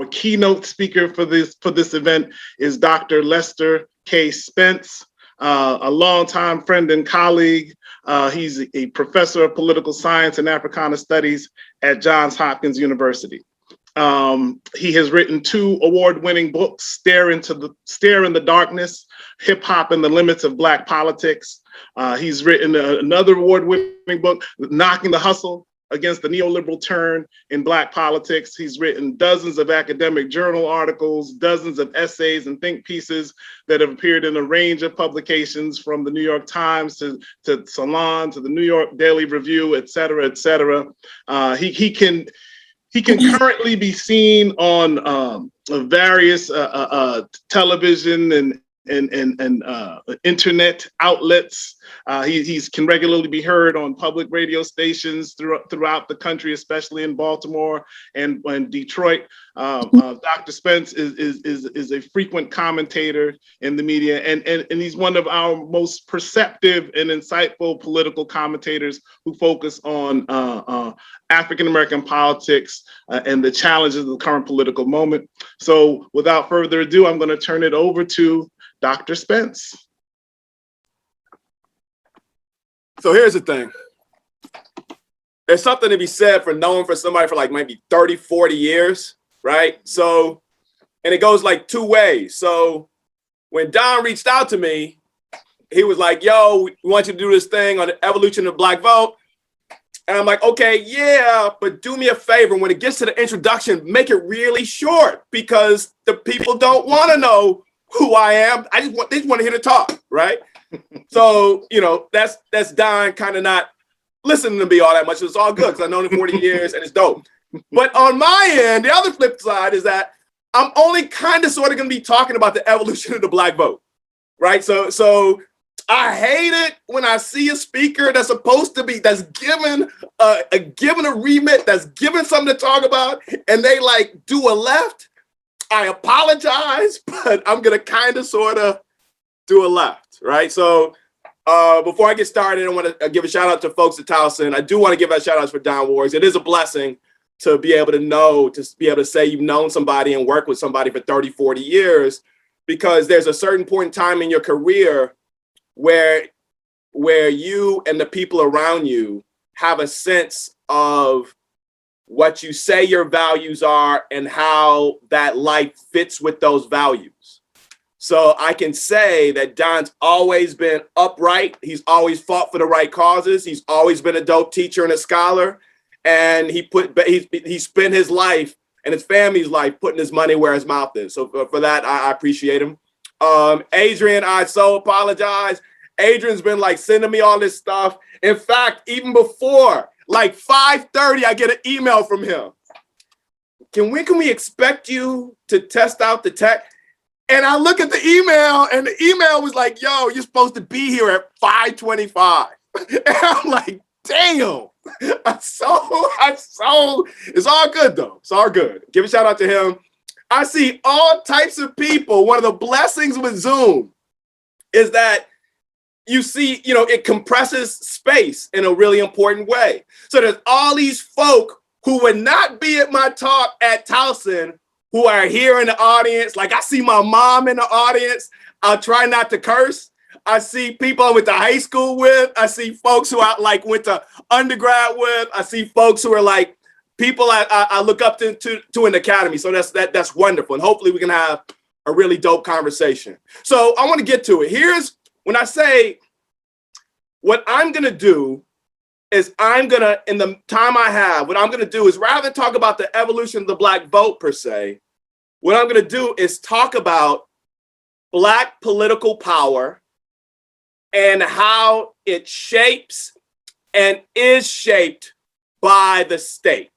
Our keynote speaker for this event is Dr. Lester K. Spence, a longtime friend and colleague. He's a professor of political science and Africana studies at Johns Hopkins University. He has written 2 award-winning books, Stare in the Darkness, Hip Hop and the Limits of Black Politics. He's written another award-winning book, Knocking the Hustle Against the Neoliberal Turn in Black Politics. He's written dozens of academic journal articles, dozens of essays and think pieces that have appeared in a range of publications, from the New York Times to Salon to the New York Daily Review, et cetera, et cetera. He can currently be seen on various television and internet outlets. He can regularly be heard on public radio stations throughout the country, especially in Baltimore and Detroit. Dr. Spence is a frequent commentator in the media, and he's one of our most perceptive and insightful political commentators who focus on African-American politics and the challenges of the current political moment. So without further ado, I'm going to turn it over to Dr. Spence. So here's the thing. There's something to be said for knowing for somebody for like maybe 30, 40 years, right? So, and it goes like 2 ways. So when Don reached out to me, he was like, yo, we want you to do this thing on the evolution of the Black vote. And I'm like, okay, yeah, but do me a favor. When it gets to the introduction, make it really short, because the people don't want to know who I am. They just want to hear the talk, right? So, you know, that's Don kind of not listening to me all that much. It's all good because I've known him 40 years and it's dope. But on my end, the other flip side is that I'm only kind of sort of going to be talking about the evolution of the Black vote, right? So I hate it when I see a speaker that's supposed to be, that's given a remit, that's given something to talk about, and they like do a left. I apologize, but I'm going to kind of sort of do a left, right? So before I get started, I want to give a shout out to folks at Towson. I do want to give a shout out for Don Wars. It is a blessing to be able to know, to be able to say you've known somebody and worked with somebody for 30, 40 years, because there's a certain point in time in your career where you and the people around you have a sense of what you say your values are and how that life fits with those values. So I can say that Don's always been upright. He's always fought for the right causes. He's always been a dope teacher and a scholar. And he spent his life and his family's life putting his money where his mouth is. So for that, I appreciate him. Adrian, I so apologize. Adrian's been like sending me all this stuff. In fact, even before like 5:30, I get an email from him. When can we expect you to test out the tech? And I look at the email, and the email was like, yo, you're supposed to be here at 5:25. And I'm like, damn. It's all good though. It's all good. Give a shout out to him. I see all types of people. One of the blessings with Zoom is that you see, you know, it compresses space in a really important way. So there's all these folk who would not be at my talk at Towson who are here in the audience. Like I see my mom in the audience. I'll try not to curse. I see people I went to high school with. I see folks who I like went to undergrad with. I see folks who are like people I look up to in the academy. So that's wonderful. And hopefully we can have a really dope conversation. So I want to get to it. Here's when I say what I'm going to do is in the time I have, what I'm going to do is rather than talk about the evolution of the Black vote per se, what I'm going to do is talk about Black political power and how it shapes and is shaped by the state.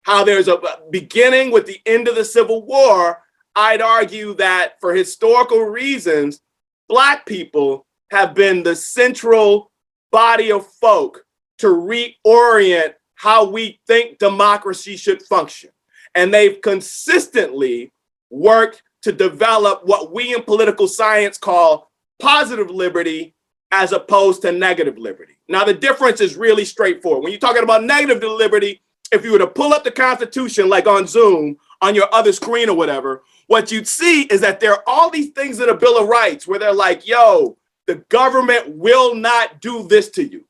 How there's a beginning with the end of the Civil War. I'd argue that for historical reasons, Black people have been the central body of folk to reorient how we think democracy should function. And they've consistently worked to develop what we in political science call positive liberty as opposed to negative liberty. Now, the difference is really straightforward. When you're talking about negative liberty, if you were to pull up the Constitution, like on Zoom, on your other screen or whatever, what you'd see is that there are all these things in the Bill of Rights where they're like, yo, the government will not do this to you,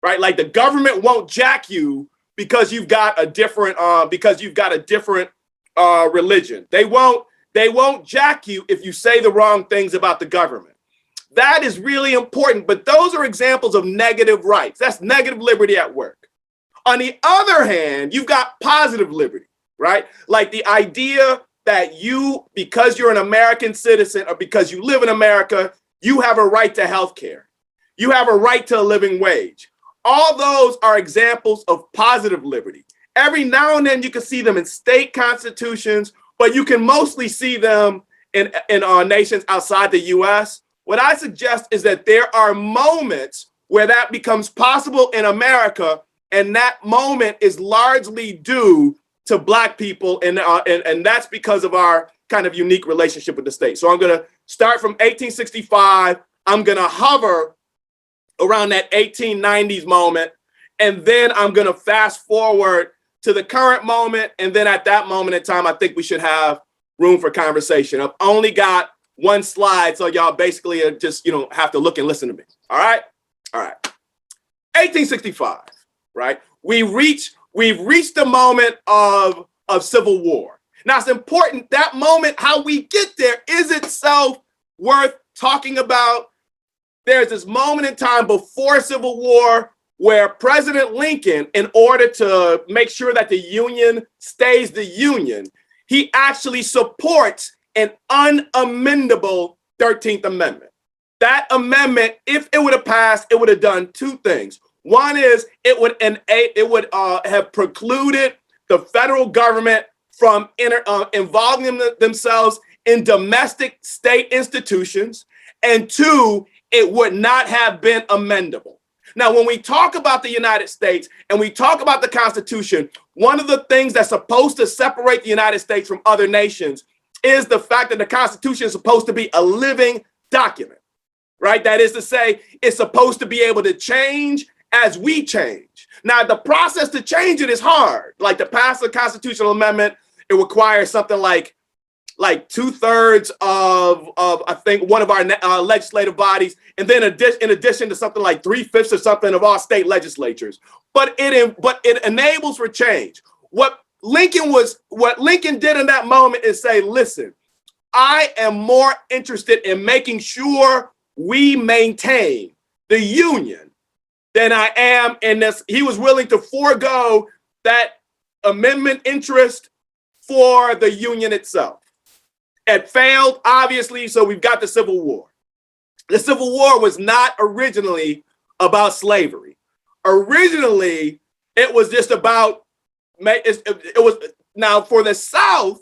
right? Like the government won't jack you because you've got a different religion. They won't jack you if you say the wrong things about the government. That is really important, but those are examples of negative rights. That's negative liberty at work. On the other hand, you've got positive liberty, right? Like the idea that you, because you're an American citizen or because you live in America, you have a right to health care. You have a right to a living wage. All those are examples of positive liberty. Every now and then you can see them in state constitutions, but you can mostly see them in nations outside the US. What I suggest is that there are moments where that becomes possible in America, and that moment is largely due to Black people, and that's because of our kind of unique relationship with the state. So I'm going to start from 1865. I'm going to hover around that 1890s moment, and then I'm going to fast forward to the current moment, and then at that moment in time, I think we should have room for conversation. I've only got one slide, so y'all basically are just, have to look and listen to me. All right? All right. 1865, right? We've reached the moment of civil war. Now, it's important, that moment, how we get there is itself worth talking about. There's this moment in time before Civil War where President Lincoln, in order to make sure that the Union stays the Union, he actually supports an unamendable 13th Amendment. That amendment, if it would have passed, it would have done two things. One is it would have precluded the federal government from involving themselves in domestic state institutions. And two, it would not have been amendable. Now, when we talk about the United States and we talk about the Constitution, one of the things that's supposed to separate the United States from other nations is the fact that the Constitution is supposed to be a living document, right? That is to say, it's supposed to be able to change as we change. Now, the process to change it is hard. Like to pass a constitutional amendment, it requires something like 2/3 of I think one of our legislative bodies, and then in addition to something like 3/5 or something of all state legislatures. But it enables for change. What Lincoln did in that moment is say, listen, I am more interested in making sure we maintain the Union than I am in this. He was willing to forego that amendment interest for the Union itself. It failed, obviously, so we've got the Civil War. The Civil War was not originally about slavery. Originally, it was just about, now for the South,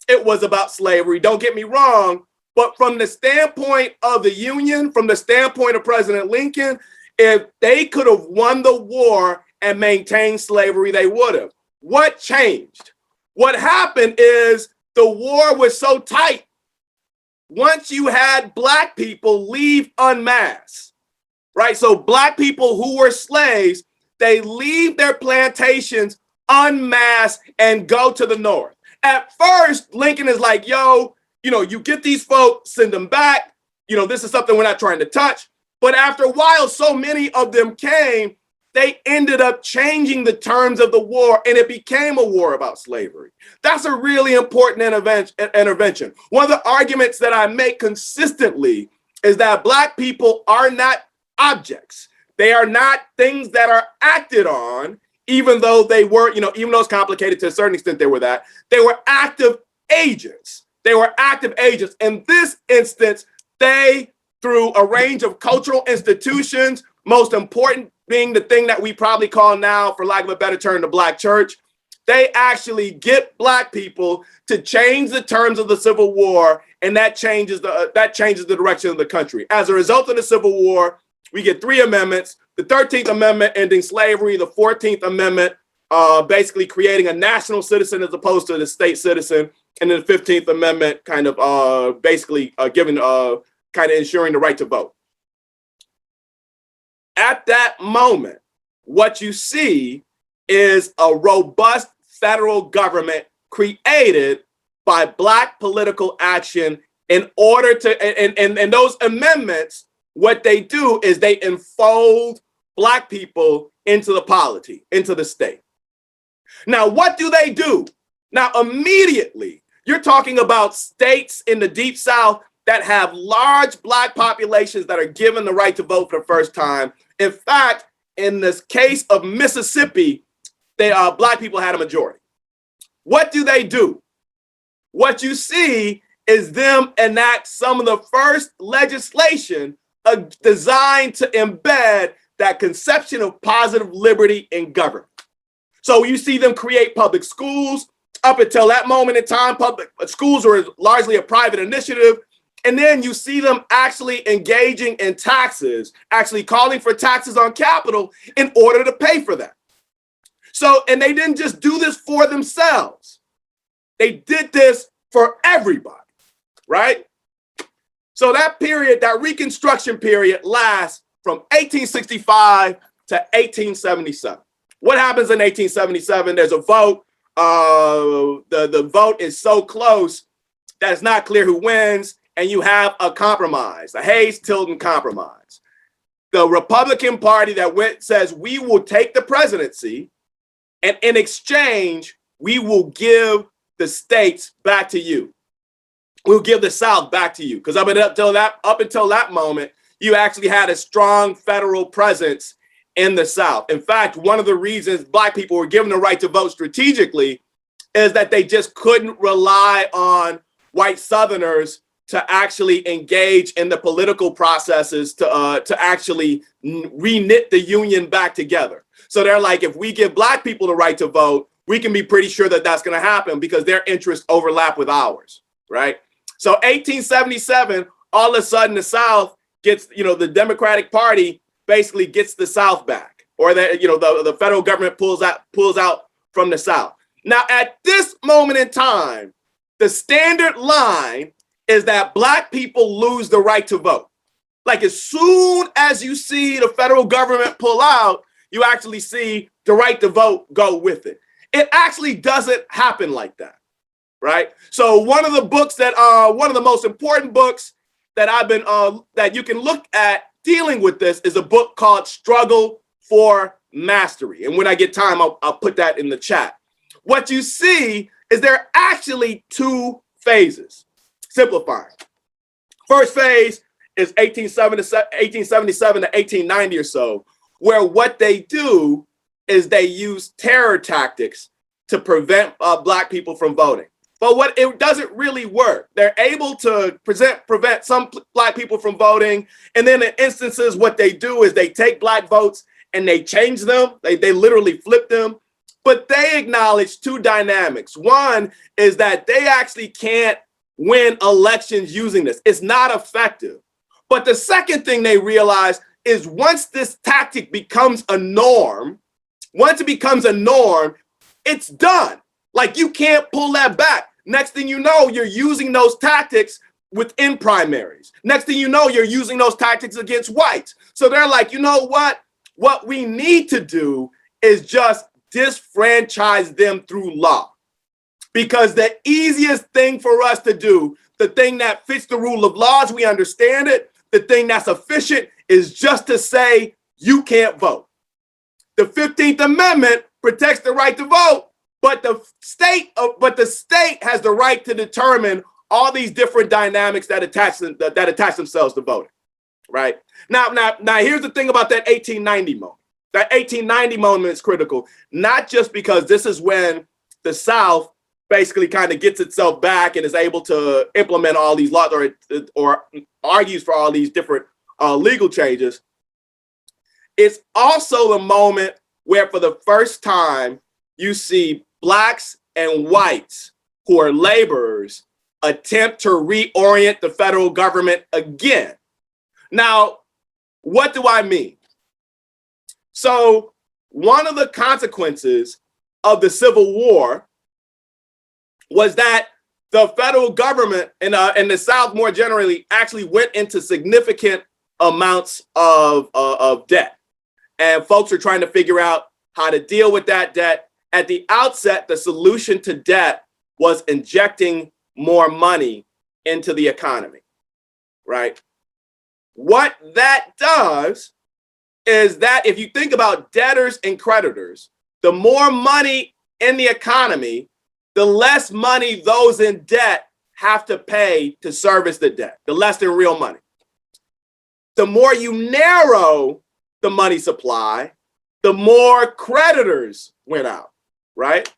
it was about slavery, don't get me wrong, but from the standpoint of the Union, from the standpoint of President Lincoln, if they could have won the war and maintained slavery, they would have. What changed? What happened is the war was so tight. Once you had Black people leave en masse, right? So Black people who were slaves, they leave their plantations en masse and go to the North. At first, Lincoln is like, yo, you get these folks, send them back. This is something we're not trying to touch. But after a while, so many of them came, they ended up changing the terms of the war, and it became a war about slavery. That's a really important intervention. One of the arguments that I make consistently is that Black people are not objects. They are not things that are acted on, even though they were, even though it's complicated to a certain extent, they were that. They were active agents. They were active agents. In this instance, they, through a range of cultural institutions, most important being the thing that we probably call now, for lack of a better term, the Black church, they actually get Black people to change the terms of the Civil War, and that changes the direction of the country. As a result of the Civil War, we get 3 amendments: the 13th Amendment ending slavery, the 14th Amendment basically creating a national citizen as opposed to the state citizen, and then the 15th Amendment kind of basically giving kind of ensuring the right to vote. At that moment, what you see is a robust federal government created by Black political action in order to, and those amendments, what they do is they enfold Black people into the polity, into the state. Now, what do they do? Now, immediately, you're talking about states in the Deep South that have large Black populations that are given the right to vote for the first time. In fact, in this case of Mississippi, Black people had a majority. What do they do? What you see is them enact some of the first legislation designed to embed that conception of positive liberty in government. So you see them create public schools. Up until that moment in time, public schools were largely a private initiative. And then you see them actually engaging in taxes, actually calling for taxes on capital in order to pay for that. So, and they didn't just do this for themselves. They did this for everybody, right? So that period, that Reconstruction period lasts from 1865 to 1877. What happens in 1877? There's a vote. The vote is so close that it's not clear who wins, and you have a compromise, a Hayes-Tilden compromise. The Republican Party that says we will take the presidency, and in exchange, we will give the states back to you. We'll give the South back to you. Because up until that moment, you actually had a strong federal presence in the South. In fact, one of the reasons Black people were given the right to vote strategically is that they just couldn't rely on white Southerners to actually engage in the political processes to actually reknit the Union back together. So they're like, if we give Black people the right to vote, we can be pretty sure that that's going to happen because their interests overlap with ours, right? So 1877, all of a sudden the South gets, the Democratic Party basically gets the South back, or the federal government pulls out from the South. Now, at this moment in time, the standard line is that Black people lose the right to vote. Like as soon as you see the federal government pull out, you actually see the right to vote go with it. It actually doesn't happen like that, right? So one of the most important books that that you can look at dealing with this is a book called Struggle for Mastery. And when I get time, I'll put that in the chat. What you see is there are actually two phases. Simplifying. First phase is 1877 to 1890 or so, where what they do is they use terror tactics to prevent Black people from voting. But it doesn't really work. They're able to prevent some Black people from voting. And then in instances, what they do is they take Black votes and they change them. They literally flip them. But they acknowledge two dynamics. One is that they actually can't win elections using this. It's not effective. But the second thing they realize is once this tactic becomes a norm, it's done. Like you can't pull that back. Next thing you know, you're using those tactics within primaries. Next thing you know, you're using those tactics against whites. So they're like, you know what? What we need to do is just disfranchise them through law. Because the easiest thing for us to do, the thing that fits the rule of law as we understand it, the thing that's efficient is just to say you can't vote. The 15th Amendment protects the right to vote, but the state has the right to determine all these different dynamics that attach themselves to voting, right? Now, here's the thing about that 1890 moment. That 1890 moment is critical, not just because this is when the South basically kind of gets itself back and is able to implement all these laws or argues for all these different legal changes. It's also the moment where for the first time you see Blacks and whites who are laborers attempt to reorient the federal government again. Now, what do I mean? So one of the consequences of the Civil War was that the federal government and the South more generally actually went into significant amounts of debt. And folks are trying to figure out how to deal with that debt. At the outset, the solution to debt was injecting more money into the economy, right? What that does is that if you think about debtors and creditors, the more money in the economy, the less money those in debt have to pay to service the debt, the less than real money. The more you narrow the money supply, the more creditors went out, right?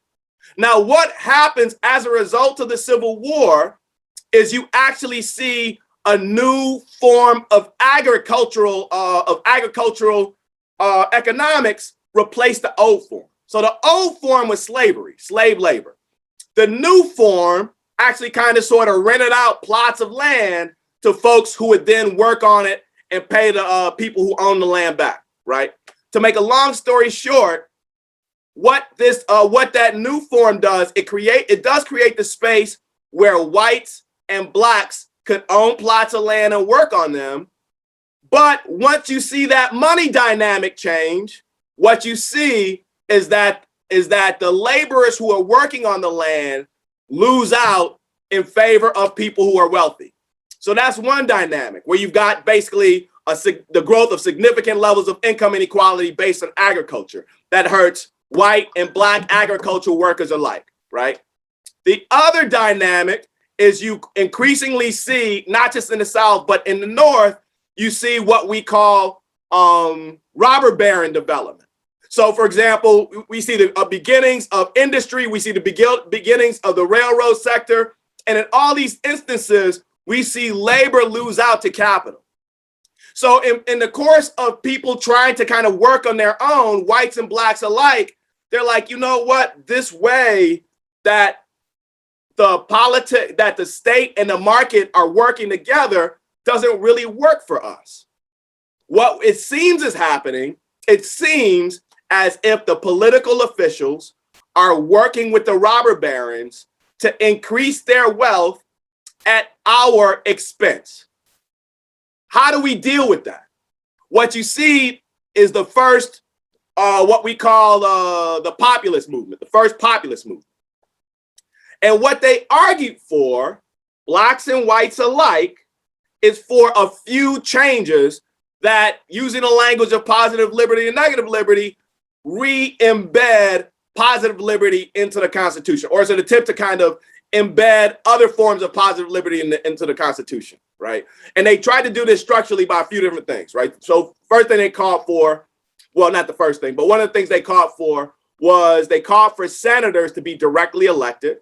Now, what happens as a result of the Civil War is you actually see a new form of agricultural economics replace the old form. So the old form was slavery, slave labor. The new form actually kind of sort of rented out plots of land to folks who would then work on it and pay the people who own the land back, right? To make a long story short, what that new form does, it does create the space where whites and blacks could own plots of land and work on them. But once you see that money dynamic change, what you see is that the laborers who are working on the land lose out in favor of people who are wealthy. So that's one dynamic where you've got basically the growth of significant levels of income inequality based on agriculture that hurts white and black agricultural workers alike, right? The other dynamic is you increasingly see, not just in the South, but in the North, you see what we call robber baron development. So, for example, we see the beginnings of industry, we see the beginnings of the railroad sector, and in all these instances, we see labor lose out to capital. So in the course of people trying to kind of work on their own, whites and blacks alike, they're like, you know what, this way that the state and the market are working together doesn't really work for us. What it seems is happening, it seems as if the political officials are working with the robber barons to increase their wealth at our expense. How do we deal with that? What you see is the first, what we call the populist movement, the first populist movement. And what they argued for, blacks and whites alike, is for a few changes that, using the language of positive liberty and negative liberty, re-embed positive liberty into the Constitution, or it's an attempt to kind of embed other forms of positive liberty into the Constitution, right? And they tried to do this structurally by a few different things, right? So first thing they called for, well, not the first thing, but one of the things they called for was they called for senators to be directly elected.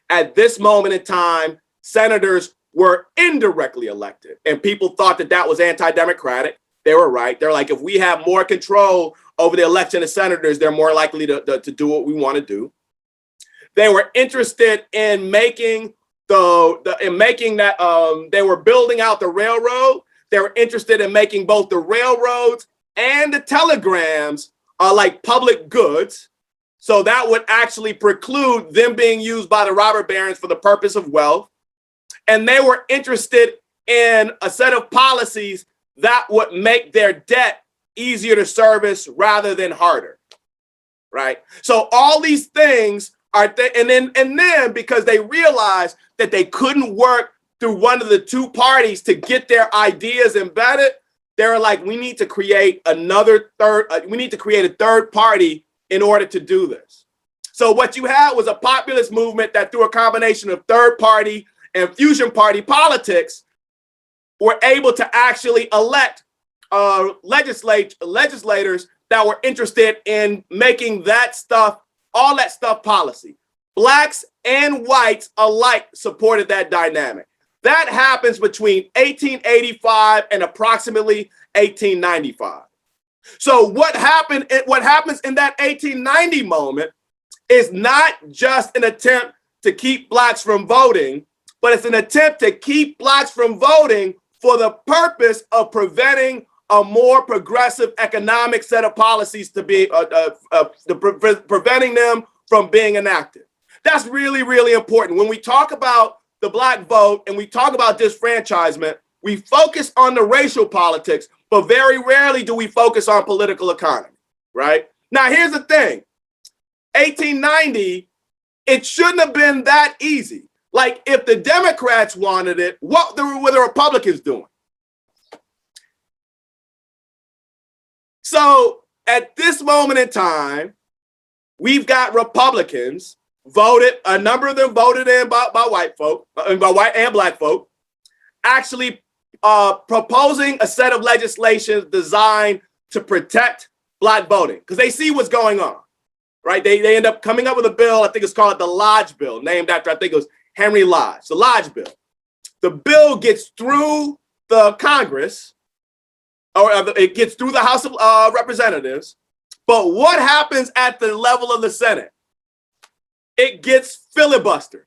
At this moment in time, senators were indirectly elected, and people thought that that was anti-democratic. They were right. They're like, if we have more control over the election of senators, they're more likely to do what we want to do. They were interested in making they were building out the railroad. They were interested in making both the railroads and the telegrams like public goods. So that would actually preclude them being used by the robber barons for the purpose of wealth. And they were interested in a set of policies that would make their debt easier to service rather than harder, right? So all these things are, and then because they realized that they couldn't work through one of the two parties to get their ideas embedded, they were like, we need to create a third party in order to do this. So what you had was a populist movement that, through a combination of third party and fusion party politics, were able to actually elect legislators that were interested in making that stuff, all that stuff, policy. Blacks and whites alike supported that dynamic. That happens between 1885 and approximately 1895. So what happens in that 1890 moment is not just an attempt to keep blacks from voting, but it's an attempt to keep blacks from voting for the purpose of preventing a more progressive economic set of policies to be preventing them from being enacted. That's really, really important. When we talk about the black vote and we talk about disfranchisement, we focus on the racial politics, but very rarely do we focus on political economy, right? Now, here's the thing. 1890 It shouldn't have been that easy. Like, if the Democrats wanted it, what were the Republicans doing? So at this moment in time, we've got Republicans voted, a number of them voted in by white folk, by white and black folk, actually proposing a set of legislation designed to protect black voting, because they see what's going on, right? They end up coming up with a bill, I think it's called the Lodge Bill, named after, I think it was Henry Lodge, the Lodge Bill. The bill gets through the Congress, or it gets through the House of Representatives, but what happens at the level of the Senate? It gets filibustered.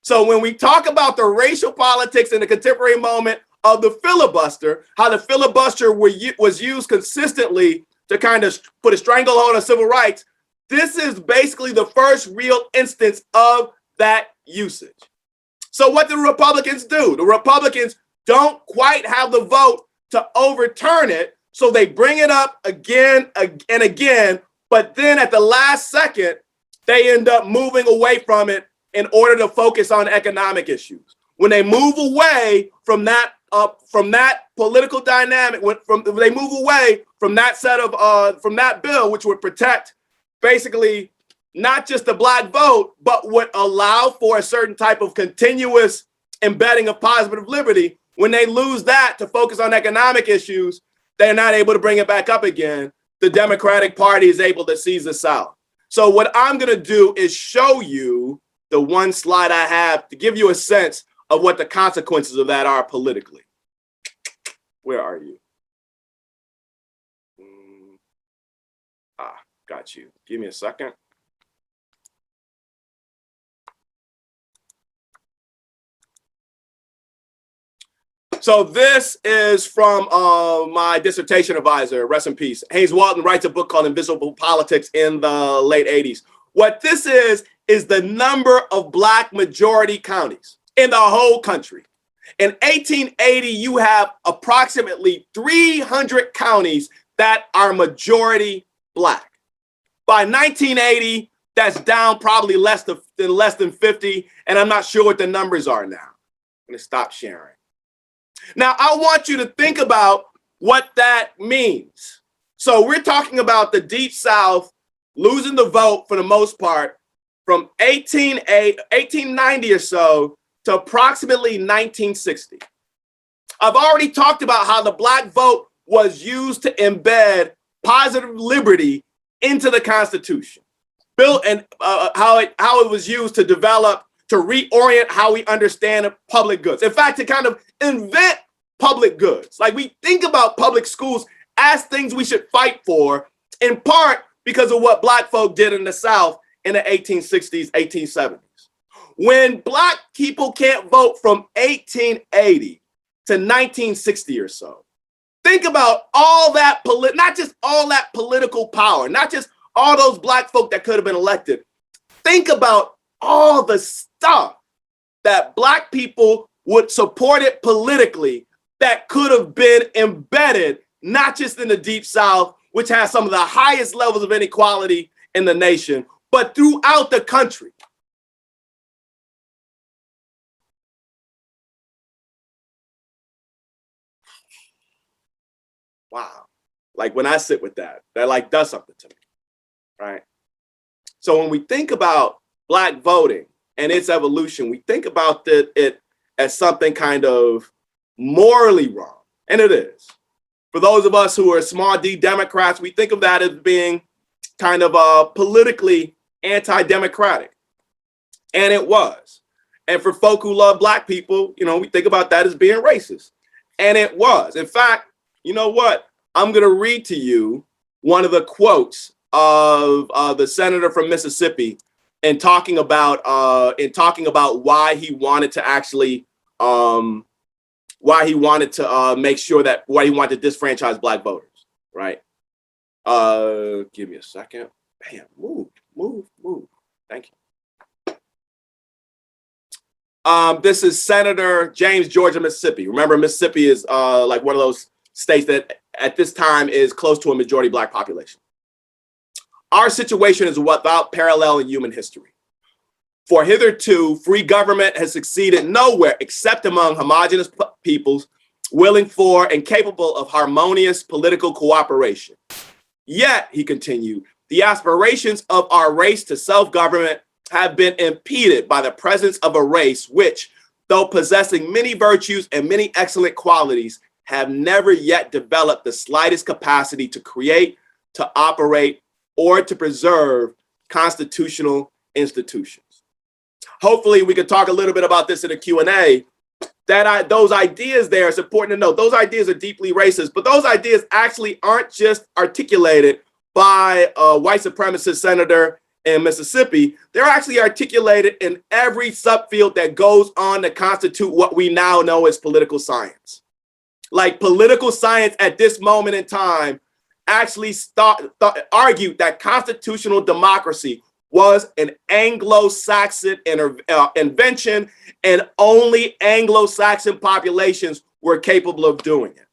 So when we talk about the racial politics in the contemporary moment of the filibuster, how the filibuster was used consistently to kind of put a stranglehold on civil rights, this is basically the first real instance of that usage. So what do the Republicans do? The Republicans don't quite have the vote to overturn it, so they bring it up again and again, but then at the last second, they end up moving away from it in order to focus on economic issues. When they move away from that political dynamic, they move away from that set of from that bill, which would protect basically not just the black vote, but would allow for a certain type of continuous embedding of positive liberty. When they lose that to focus on economic issues, they're not able to bring it back up again. The Democratic Party is able to seize the South. So what I'm going to do is show you the one slide I have to give you a sense of what the consequences of that are politically. Where are you? Got you. Give me a second. So this is from my dissertation advisor, rest in peace. Haynes Walton writes a book called Invisible Politics in the late 80s. What this is the number of black majority counties in the whole country. In 1880, you have approximately 300 counties that are majority black. By 1980, that's down probably less than 50, and I'm not sure what the numbers are now. I'm gonna stop sharing. Now, I want you to think about what that means. So we're talking about the Deep South losing the vote for the most part from 1890 or so to approximately 1960. I've already talked about how the black vote was used to embed positive liberty into the Constitution, built and how it was used to develop, to reorient how we understand public goods. In fact, to kind of invent public goods. Like, we think about public schools as things we should fight for, in part because of what black folk did in the South in the 1860s, 1870s. When black people can't vote from 1880 to 1960 or so, think about all that, not just all that political power, not just all those black folk that could have been elected. Think about all the stuff that black people would support it politically that could have been embedded, not just in the Deep South, which has some of the highest levels of inequality in the nation, but throughout the country. Wow. Like, when I sit with that like does something to me, right? So when we think about black voting and its evolution, we think about it as something kind of morally wrong, and it is. For those of us who are small d Democrats, we think of that as being kind of politically anti-democratic, and it was. And for folk who love black people, we think about that as being racist, and it was. In fact, you know what? I'm going to read to you one of the quotes of the senator from Mississippi in talking about why he wanted to actually why he wanted to disfranchise black voters. Right? Give me a second. Bam, move. Thank you. This is Senator James George of Mississippi. Remember, Mississippi is like one of those states that at this time is close to a majority black population. Our situation is without parallel in human history. For hitherto, free government has succeeded nowhere except among homogenous peoples willing for and capable of harmonious political cooperation. Yet, he continued, the aspirations of our race to self-government have been impeded by the presence of a race which, though possessing many virtues and many excellent qualities, have never yet developed the slightest capacity to create, to operate, or to preserve constitutional institutions. Hopefully, we could talk a little bit about this in a Q&A. Those ideas there, it's important to note, those ideas are deeply racist, but those ideas actually aren't just articulated by a white supremacist senator in Mississippi. They're actually articulated in every subfield that goes on to constitute what we now know as political science. Like political science at this moment in time actually argued that constitutional democracy was an Anglo-Saxon invention, and only Anglo-Saxon populations were capable of doing it.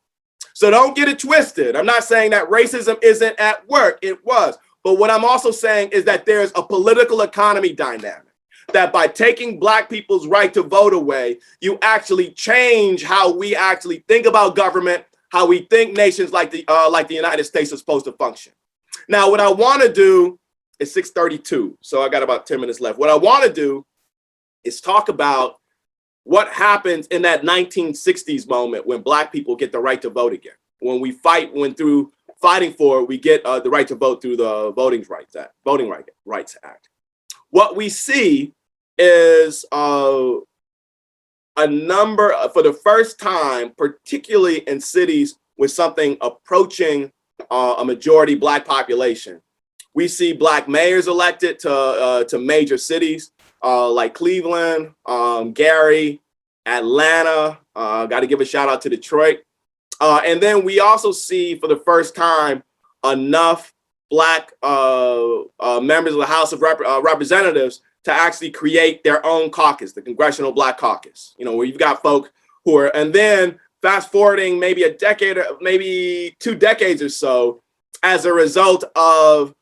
So don't get it twisted. I'm not saying that racism isn't at work. It was. But what I'm also saying is that there's a political economy dynamic, that by taking Black people's right to vote away, you actually change how we actually think about government, how we think nations like the United States are supposed to function. Now, what I want to do, it's 6:32, so I got about 10 minutes left. What I want to do is talk about what happens in that 1960s moment when Black people get the right to vote again. When through fighting for it, we get the right to vote through the Voting Rights Act. What we see is a number, for the first time, particularly in cities with something approaching a majority Black population. We see Black mayors elected to major cities like Cleveland, Gary, Atlanta. Got to give a shout out to Detroit. And then we also see for the first time enough Black members of the House of Representatives to actually create their own caucus, the Congressional Black Caucus, where you've got folk who are, and then fast forwarding maybe a decade, maybe 2 decades or so, as a result of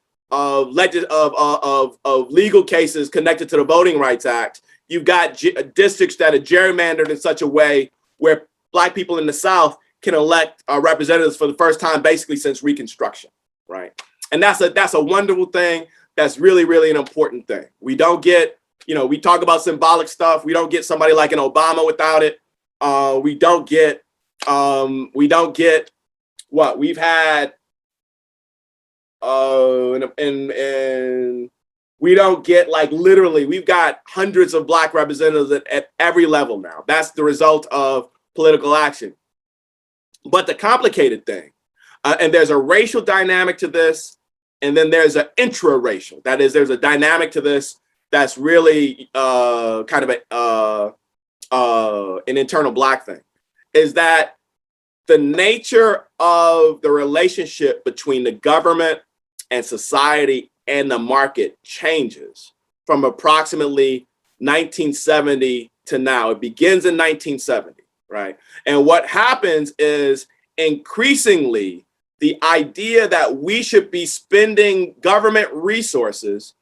legal cases connected to the Voting Rights Act, you've got districts that are gerrymandered in such a way where Black people in the South can elect representatives for the first time, basically since Reconstruction, right? And that's a wonderful thing. That's really, really an important thing. We don't get, we talk about symbolic stuff. We don't get somebody like an Obama without it. We don't get what we've had. And we don't get, like, literally, we've got hundreds of Black representatives at every level now. That's the result of political action. But the complicated thing, and there's a racial dynamic to this, and then there's an intra-racial. That is, there's a dynamic to this that's really kind of an internal Black thing, is that the nature of the relationship between the government and society and the market changes from approximately 1970 to now. It begins in 1970, right? And what happens is increasingly the idea that we should be spending government resources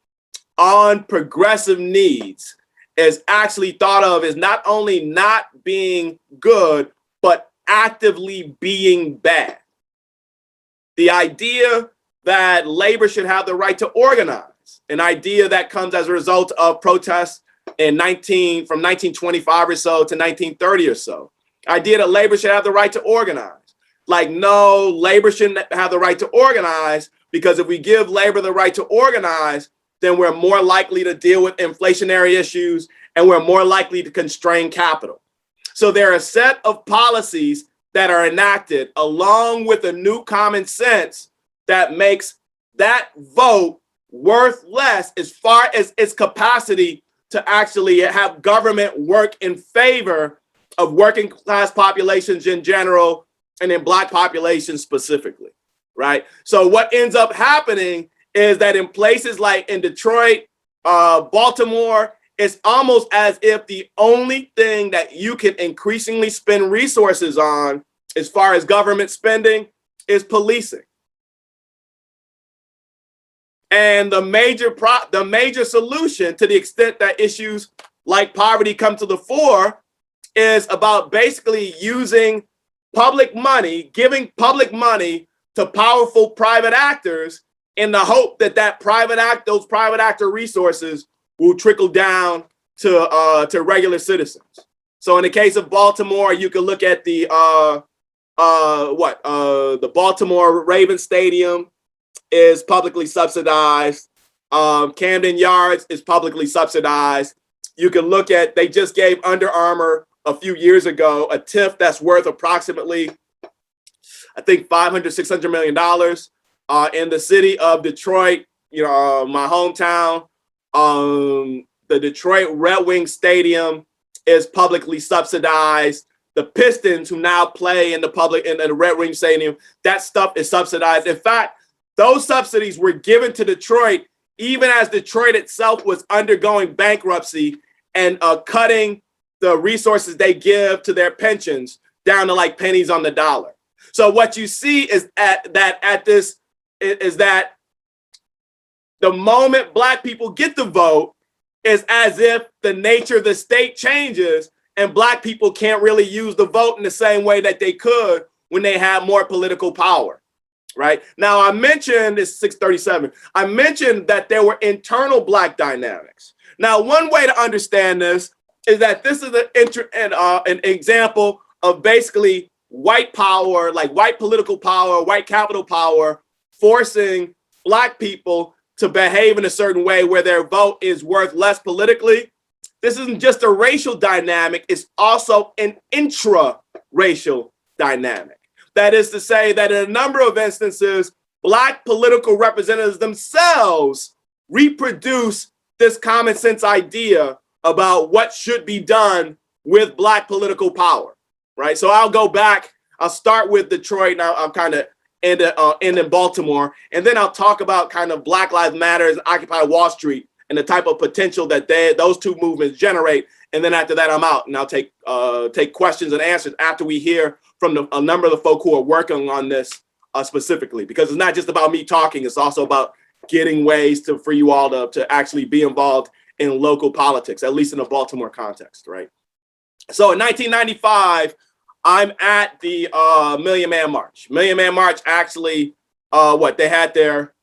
on progressive needs is actually thought of as not only not being good, but actively being bad. The idea that labor should have the right to organize, an idea that comes as a result of protests from 1925 or so to 1930 or so. Idea that labor should have the right to organize. Like, no, labor shouldn't have the right to organize, because if we give labor the right to organize, then we're more likely to deal with inflationary issues and we're more likely to constrain capital. So there are a set of policies that are enacted along with a new common sense that makes that vote worth less as far as its capacity to actually have government work in favor of working class populations in general and in Black populations specifically, right? So what ends up happening is that in places like in Detroit, Baltimore, it's almost as if the only thing that you can increasingly spend resources on as far as government spending is policing. And the major solution, to the extent that issues like poverty come to the fore, is about basically using public money, giving public money to powerful private actors in the hope that those private actor resources will trickle down to regular citizens. So in the case of Baltimore, you can look at the Baltimore Ravens Stadium is publicly subsidized. Camden Yards is publicly subsidized. You can look at, they just gave Under Armour a few years ago a TIF that's worth approximately, I think, $500–600 million. In the city of Detroit, my hometown, the Detroit Red Wings Stadium is publicly subsidized. The Pistons, who now play in the Red Wings Stadium, that stuff is subsidized. In fact, those subsidies were given to Detroit even as Detroit itself was undergoing bankruptcy and cutting the resources they give to their pensions down to like pennies on the dollar. So what you see is that the moment Black people get the vote is as if the nature of the state changes and Black people can't really use the vote in the same way that they could when they had more political power. Right now, I mentioned it's 6:37. I mentioned that there were internal Black dynamics. Now, one way to understand this is that this is an example of basically white power, like white political power, white capital power, forcing Black people to behave in a certain way where their vote is worth less politically. This isn't just a racial dynamic, it's also an intra-racial dynamic. That is to say that in a number of instances, Black political representatives themselves reproduce this common sense idea about what should be done with Black political power, right? So I'll go back, I'll start with Detroit, now I'll kind of end in Baltimore, and then I'll talk about kind of Black Lives Matter and Occupy Wall Street and the type of potential that those two movements generate. And then after that, I'm out, and I'll take questions and answers after we hear from a number of the folk who are working on this specifically, because it's not just about me talking, it's also about getting ways for you all to actually be involved in local politics, at least in a Baltimore context, right? So in 1995, I'm at the Million Man March. Million Man March actually, they had their,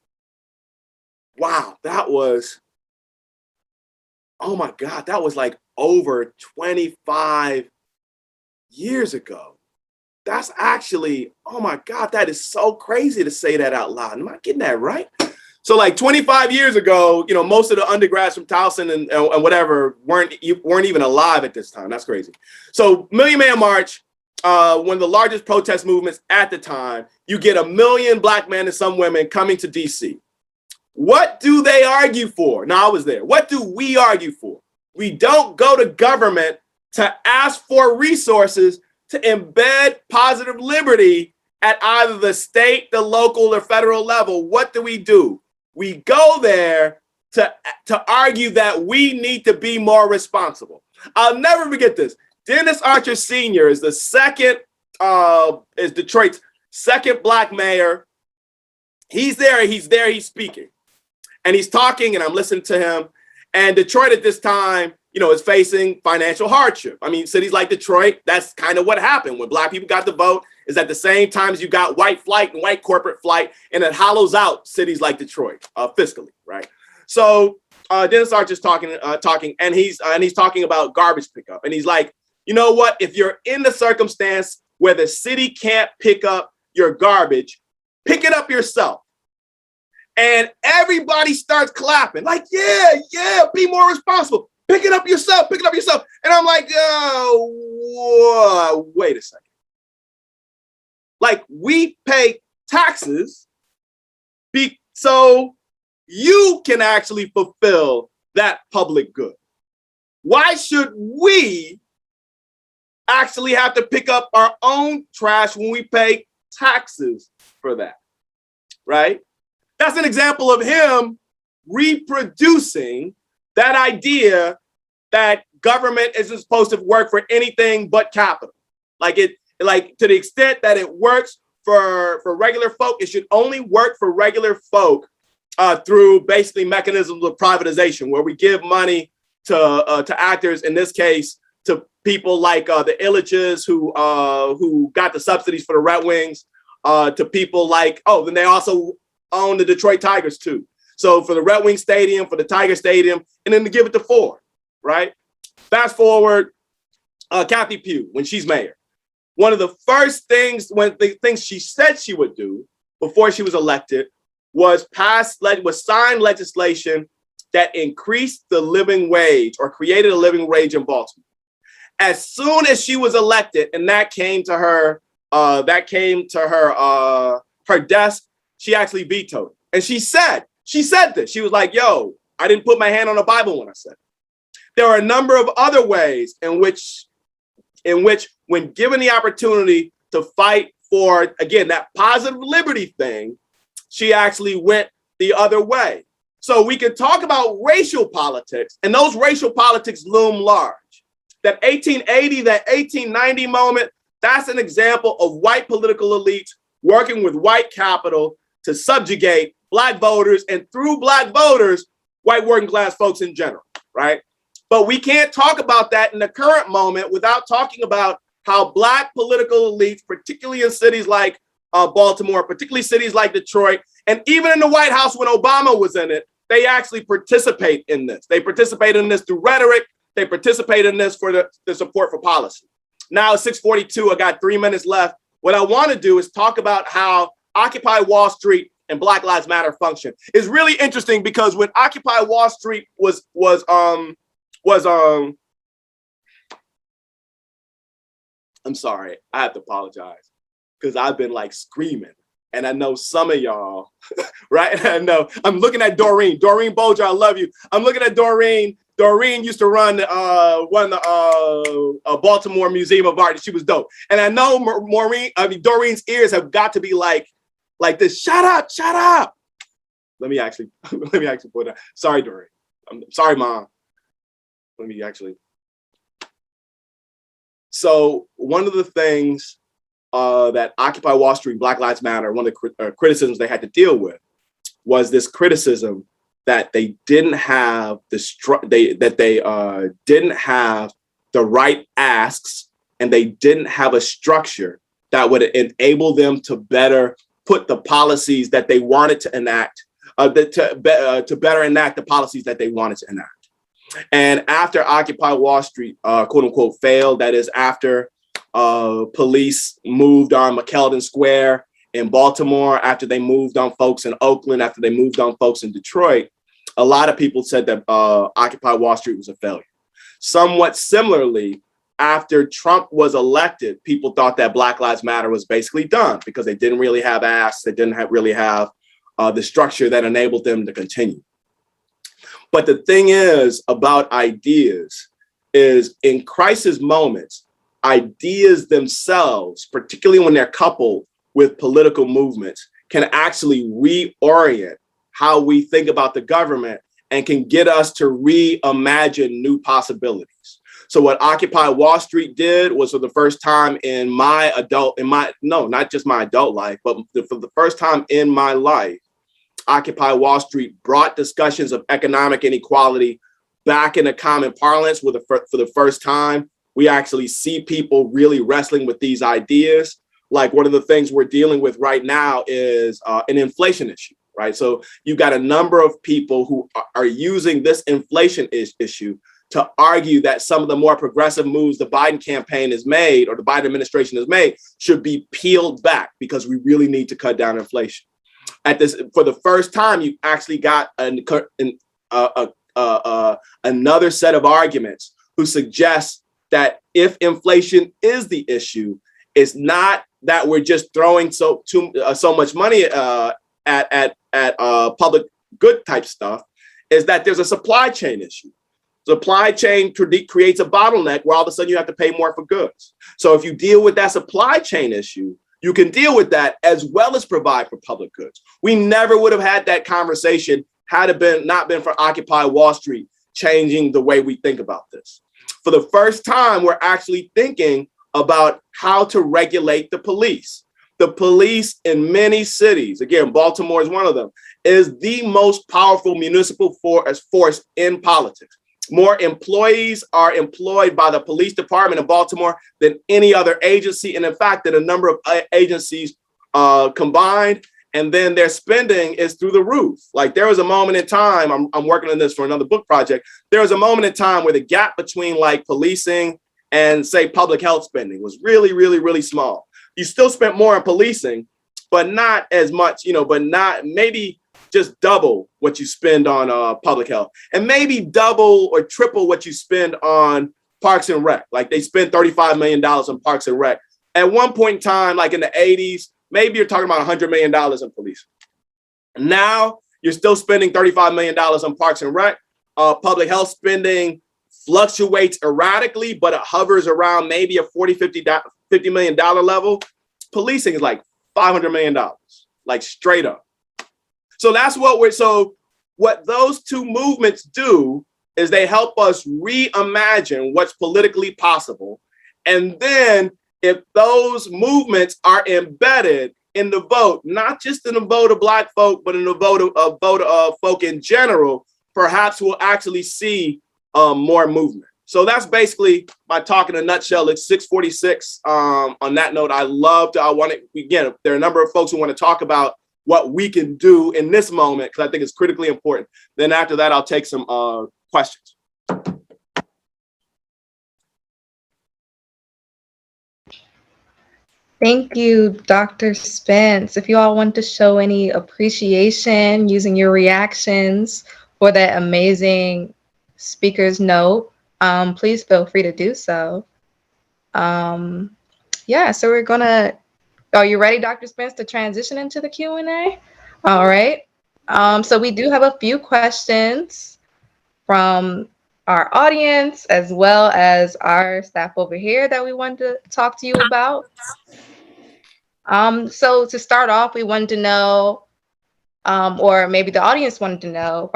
wow, that was, oh my God, that was like over 25 years ago. That's actually, oh my God, that is so crazy to say that out loud. Am I getting that right? So like 25 years ago, most of the undergrads from Towson and whatever weren't even alive at this time. That's crazy. So Million Man March, one of the largest protest movements at the time, you get 1 million Black men and some women coming to DC. What do they argue for? Now, I was there. What do we argue for? We don't go to government to ask for resources to embed positive liberty at either the state, the local, or federal level. What do? We go there to argue that we need to be more responsible. I'll never forget this. Dennis Archer Sr. is is Detroit's second Black mayor. He's speaking. And he's talking, and I'm listening to him. And Detroit at this time, is facing financial hardship. I mean, cities like Detroit, that's kind of what happened when Black people got the vote, is at the same time as you got white flight and white corporate flight, and it hollows out cities like Detroit fiscally, right? So Dennis Archer's talking, and he's talking about garbage pickup. And he's like, you know what? If you're in the circumstance where the city can't pick up your garbage, pick it up yourself. And everybody starts clapping, like, yeah, be more responsible. Pick it up yourself, pick it up yourself. And I'm like, whoa, wait a second. Like, we pay taxes so you can actually fulfill that public good. Why should we actually have to pick up our own trash when we pay taxes for that, right? That's an example of him reproducing that idea that government isn't supposed to work for anything but capital. Like to the extent that it works for regular folk, it should only work for regular folk through basically mechanisms of privatization, where we give money to actors, in this case, to people like the Illiches who got the subsidies for the Red Wings, to people like, then they also own the Detroit Tigers too. So for the Red Wing Stadium, for the Tiger Stadium, and then to give it to Ford, right? Fast forward, Kathy Pugh, when she's mayor, one of the first things, she said she would do before she was elected was sign legislation that increased the living wage or created a living wage in Baltimore. As soon as she was elected, and that came to her her desk, she actually vetoed it. And she said this. She was like, "Yo, I didn't put my hand on the Bible when I said it." There are a number of other ways in which, when given the opportunity to fight for, again, that positive liberty thing, she actually went the other way. So we can talk about racial politics, and those racial politics loom large. That 1880, that 1890 moment, that's an example of white political elites working with white capital to subjugate Black voters, and through Black voters, white working class folks in general, right? But we can't talk about that in the current moment without talking about how Black political elites, particularly in cities like Baltimore, particularly cities like Detroit, and even in the White House when Obama was in it, they actually participate in this. They participate in this through rhetoric. They participate in this for the support for policy. Now it's 6:42, I got 3 minutes left. What I want to do is talk about how Occupy Wall Street and Black Lives Matter function. It's really interesting because when Occupy Wall Street was I'm sorry, I have to apologize because I've been like screaming. And I know some of y'all, right? I know, I'm looking at Doreen Bolger, I love you. I'm looking at Doreen. Doreen used to run the Baltimore Museum of Art, and she was dope. And I know Doreen's ears have got to be like this, shut up. Let me actually put that. Sorry, Doreen. I'm sorry, Mom. Let me actually. So one of the things that Occupy Wall Street, Black Lives Matter, one of the criticisms they had to deal with was this criticism that they didn't have didn't have the right asks, and they didn't have a structure that would enable them to better put the policies that they wanted to enact, to better enact the policies that they wanted to enact. And after Occupy Wall Street, quote unquote, failed, that is after police moved on McKeldin Square in Baltimore, after they moved on folks in Oakland, after they moved on folks in Detroit, a lot of people said that Occupy Wall Street was a failure. Somewhat similarly, after Trump was elected, people thought that Black Lives Matter was basically done because they didn't really have asks, they didn't really have the structure that enabled them to continue. But the thing is about ideas is in crisis moments, ideas themselves, particularly when they're coupled with political movements, can actually reorient how we think about the government and can get us to reimagine new possibilities. So what Occupy Wall Street did was, for the first time in my not just my adult life, but for the first time in my life, Occupy Wall Street brought discussions of economic inequality back into common parlance for the first time. We actually see people really wrestling with these ideas. Like, one of the things we're dealing with right now is an inflation issue, right? So you've got a number of people who are using this inflation issue to argue that some of the more progressive moves the Biden campaign has made, or the Biden administration has made, should be peeled back because we really need to cut down inflation. For the first time, you actually got another set of arguments who suggest that if inflation is the issue, it's not that we're just throwing so much money at public good type stuff, is that there's a supply chain issue. Supply chain creates a bottleneck where all of a sudden you have to pay more for goods. So if you deal with that supply chain issue, you can deal with that as well as provide for public goods. We never would have had that conversation had it not been for Occupy Wall Street changing the way we think about this. For the first time, we're actually thinking about how to regulate the police. the police in many cities, again, Baltimore is one of them, is the most powerful municipal force in politics. More employees are employed by the police department in Baltimore than any other agency. And in fact, that a number of agencies combined, and then their spending is through the roof. Like there was a moment in time, I'm working on this for another book project. There was a moment in time where the gap between like policing and say public health spending was really, really, really small. You still spent more on policing, but not as much, but not maybe just double what you spend on public health, and maybe double or triple what you spend on Parks and Rec. Like they spend $35 million on Parks and Rec. At one point in time, like in the 80s, maybe you're talking about $100 million in police. Now you're still spending $35 million on Parks and Rec. Public health spending fluctuates erratically, but it hovers around maybe a $50 million level. Policing is like $500 million, like straight up. So that's what those two movements do is they help us reimagine what's politically possible. And then if those movements are embedded in the vote, not just in the vote of Black folk, but in the vote of folk in general, perhaps we'll actually see more movement. So that's basically my talk in a nutshell. It's 6:46. On that note, again, there are a number of folks who want to talk about what we can do in this moment, because I think it's critically important. Then after that, I'll take some questions. Thank you, Dr. Spence. If you all want to show any appreciation using your reactions for that amazing speaker's note, please feel free to do so. Yeah, so we're gonna, are you ready, Dr. Spence, to transition into the Q&A? All right. So we do have a few questions from our audience as well as our staff over here that we wanted to talk to you about. So to start off, we wanted to know, or maybe the audience wanted to know,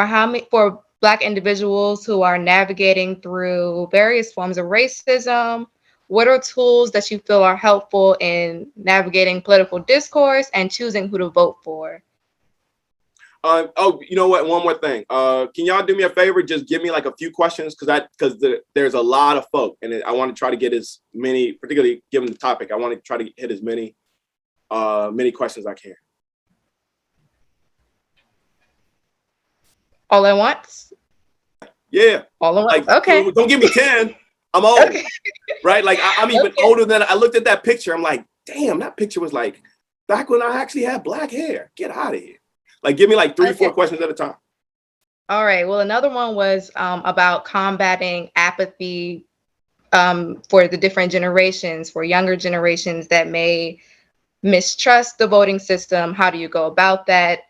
for Black individuals who are navigating through various forms of racism, what are tools that you feel are helpful in navigating political discourse and choosing who to vote for? You know what? One more thing. Can y'all do me a favor? Just give me like a few questions because there's a lot of folk, and I want to try to get as many, particularly given the topic, I want to try to hit as many questions as I can. All at once? Yeah. All at once. Like, okay. Don't give me 10. I'm old. Okay. Right? Like I'm even older than I looked at that picture. I'm like, damn, that picture was like back when I actually had black hair. Get out of here. Like, give me like 3 or 4 questions at a time. All right. Well, another one was about combating apathy for the different generations, for younger generations that may mistrust the voting system. How do you go about that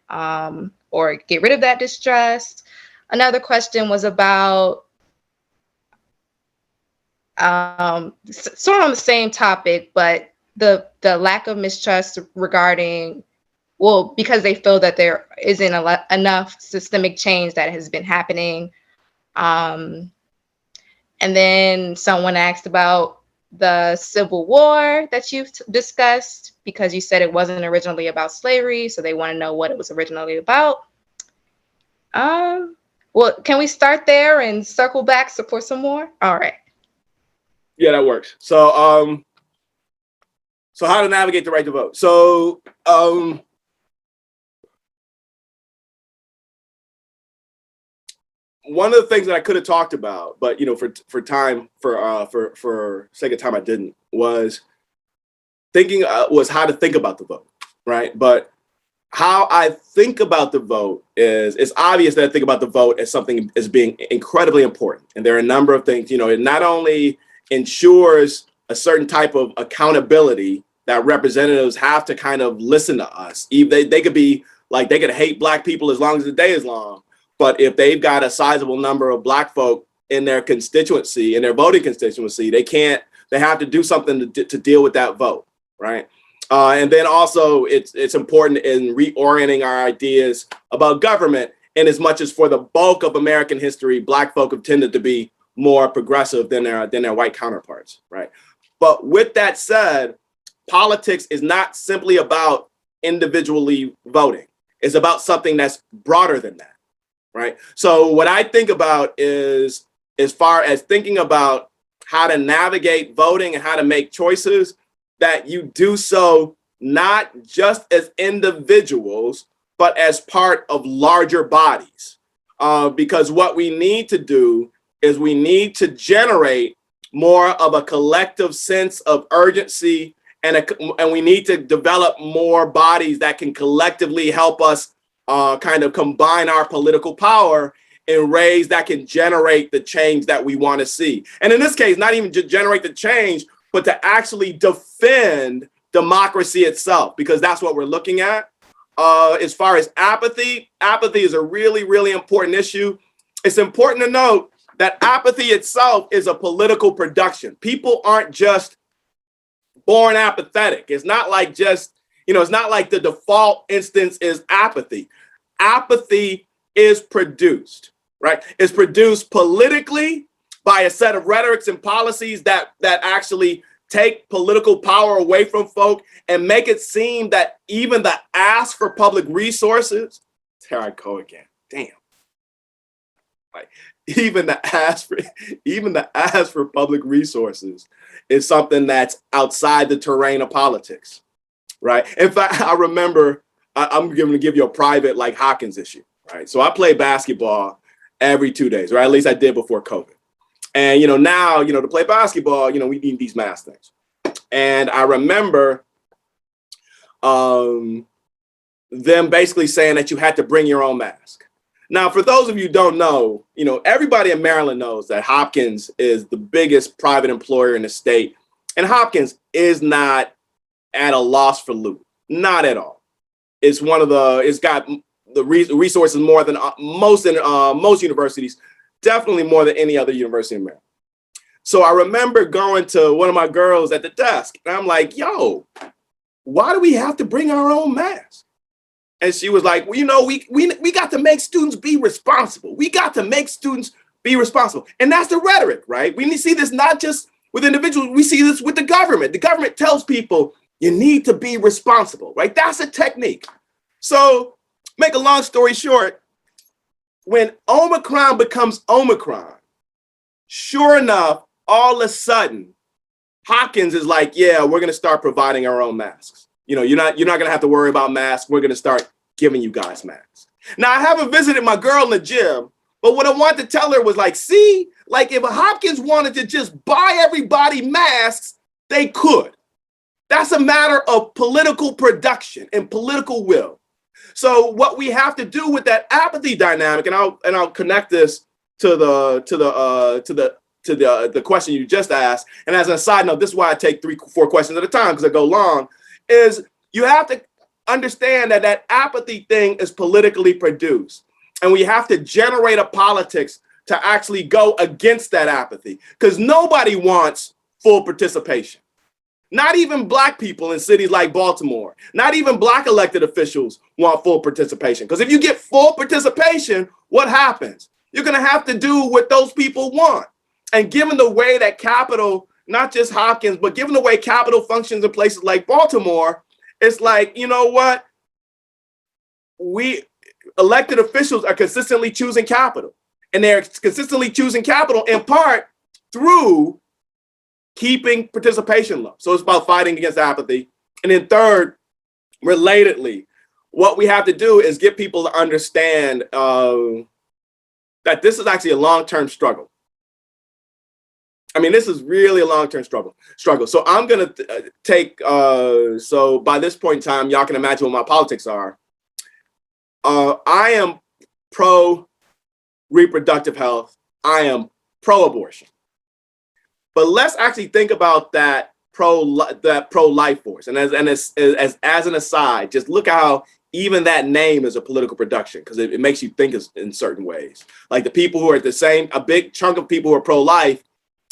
or get rid of that distrust? Another question was about sort of on the same topic, but the lack of mistrust regarding, well, because they feel that there isn't enough systemic change that has been happening. And then someone asked about the Civil War that you've discussed, because you said it wasn't originally about slavery, so they want to know what it was originally about. Well, can we start there and circle back for some more? All right. Yeah, that works. So, so how to navigate the right to vote. So, one of the things that I could have talked about, but for sake of time, I didn't, was how to think about the vote, right? But how I think about the vote is, it's obvious that I think about the vote as something as being incredibly important. And there are a number of things, it not only ensures a certain type of accountability that representatives have to kind of listen to us. They could be like, they could hate black people as long as the day is long. But if they've got a sizable number of black folk in their constituency, in their voting constituency, they have to do something to deal with that vote, right? And then also it's important in reorienting our ideas about government, in as much as for the bulk of American history, black folk have tended to be more progressive than their white counterparts, right? But with that said, politics is not simply about individually voting. It's about something that's broader than that, right? So what I think about is, as far as thinking about how to navigate voting and how to make choices, that you do so not just as individuals, but as part of larger bodies. Because what we need to do is we need to generate more of a collective sense of urgency, and we need to develop more bodies that can collectively help us kind of combine our political power in ways that can generate the change that we want to see. And in this case, not even to generate the change, but to actually defend democracy itself, because that's what we're looking at. As far as apathy is a really, really important issue. It's important to note that apathy itself is a political production. People aren't just born apathetic. It's not like just, it's not like the default instance is apathy. Apathy is produced, right? It's produced politically by a set of rhetorics and policies that actually take political power away from folk and make it seem that even the ask for public resources, here I go again, damn. Like even the ask for public resources is something that's outside the terrain of politics, right? In fact, I remember, I'm going to give you a private like Hopkins issue, right? So I play basketball every 2 days, or at least I did before COVID. And, now, to play basketball, we need these mask things. And I remember them basically saying that you had to bring your own mask. Now, for those of you who don't know, everybody in Maryland knows that Hopkins is the biggest private employer in the state. And Hopkins is not at a loss for loot, not at all. It's got the resources more than most universities, definitely more than any other university in Maryland. So I remember going to one of my girls at the desk, and I'm like, yo, why do we have to bring our own mask? And she was like, well, we got to make students be responsible. We got to make students be responsible. And that's the rhetoric, right? We see this not just with individuals, we see this with the government. The government tells people you need to be responsible, right? That's a technique. So make a long story short, when Omicron becomes Omicron, sure enough, all of a sudden, Hopkins is like, yeah, we're going to start providing our own masks. You're not going to have to worry about masks. We're going to start giving you guys masks. Now, I haven't visited my girl in the gym, but what I wanted to tell her was like, see, like if Hopkins wanted to just buy everybody masks, they could. That's a matter of political production and political will. So what we have to do with that apathy dynamic, and I'll connect this to the question you just asked. And as a side note, this is why I take 3-4 questions at a time because I go long. Is you have to understand that apathy thing is politically produced, and we have to generate a politics to actually go against that apathy because nobody wants full participation. Not even Black people in cities like Baltimore, not even Black elected officials want full participation. Because if you get full participation, what happens? You're going to have to do what those people want. And given the way that capital, not just Hopkins, but given the way capital functions in places like Baltimore, it's like, you know what? We elected officials are consistently choosing capital. And they're consistently choosing capital in part through keeping participation low. So it's about fighting against apathy. And then third, relatedly, what we have to do is get people to understand that this is actually a long-term struggle. I mean, this is really a long-term struggle. So I'm going to take, so by this point in time, y'all can imagine what my politics are. I am pro-reproductive health. I am pro-abortion. But let's actually think about that pro-life force. And as an aside, just look how even that name is a political production because it makes you think in certain ways. Like the people who are a big chunk of people who are pro-life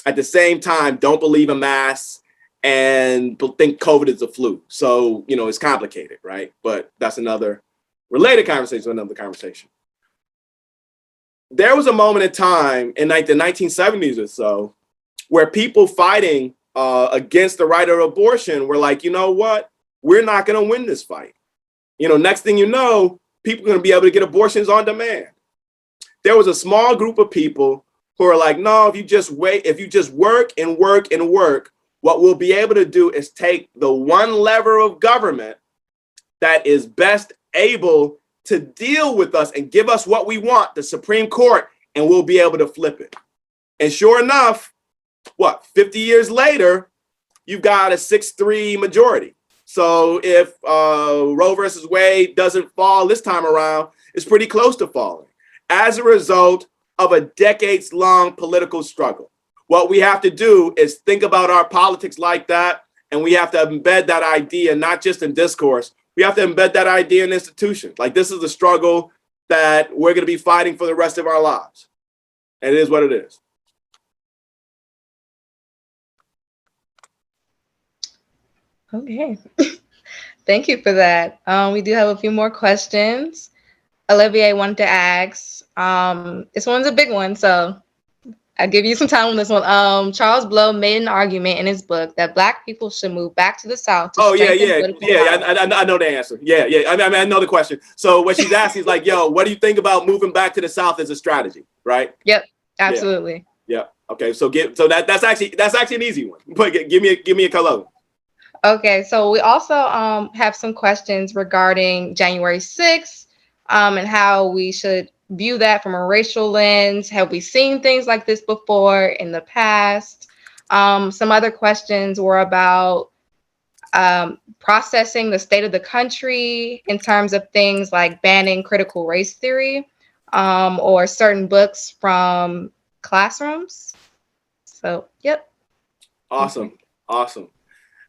at the same time don't believe in masks and think COVID is a flu. So, it's complicated, right? But that's another related conversation, another conversation. There was a moment in time in like the 1970s or so where people fighting against the right of abortion were like, you know what? We're not going to win this fight. You know, next thing you know, people are going to be able to get abortions on demand. There was a small group of people who are like, no, if you just wait, if you just work and work and work, what we'll be able to do is take the one lever of government that is best able to deal with us and give us what we want, the Supreme Court, and we'll be able to flip it. And sure enough, 50 years later, you've got a 6-3 majority. So if Roe versus Wade doesn't fall this time around, it's pretty close to falling as a result of a decades-long political struggle. What we have to do is think about our politics like that, and we have to embed that idea, not just in discourse, we have to embed that idea in institutions. Like, this is a struggle that we're going to be fighting for the rest of our lives. And it is what it is. Okay. Thank you for that. We do have a few more questions. Olivier wanted to ask, this one's a big one, so I'll give you some time on this one. Charles Blow made an argument in his book that Black people should move back to the South to strengthen political power. I know the answer. Yeah. I know the question. So what she's asking is like, yo, what do you think about moving back to the South as a strategy, right? Yep, absolutely. Yeah. Okay. So that's actually an easy one. But give me a color. Okay, so we also have some questions regarding January 6th and how we should view that from a racial lens. Have we seen things like this before in the past? Some other questions were about processing the state of the country in terms of things like banning critical race theory or certain books from classrooms. So, yep. Awesome.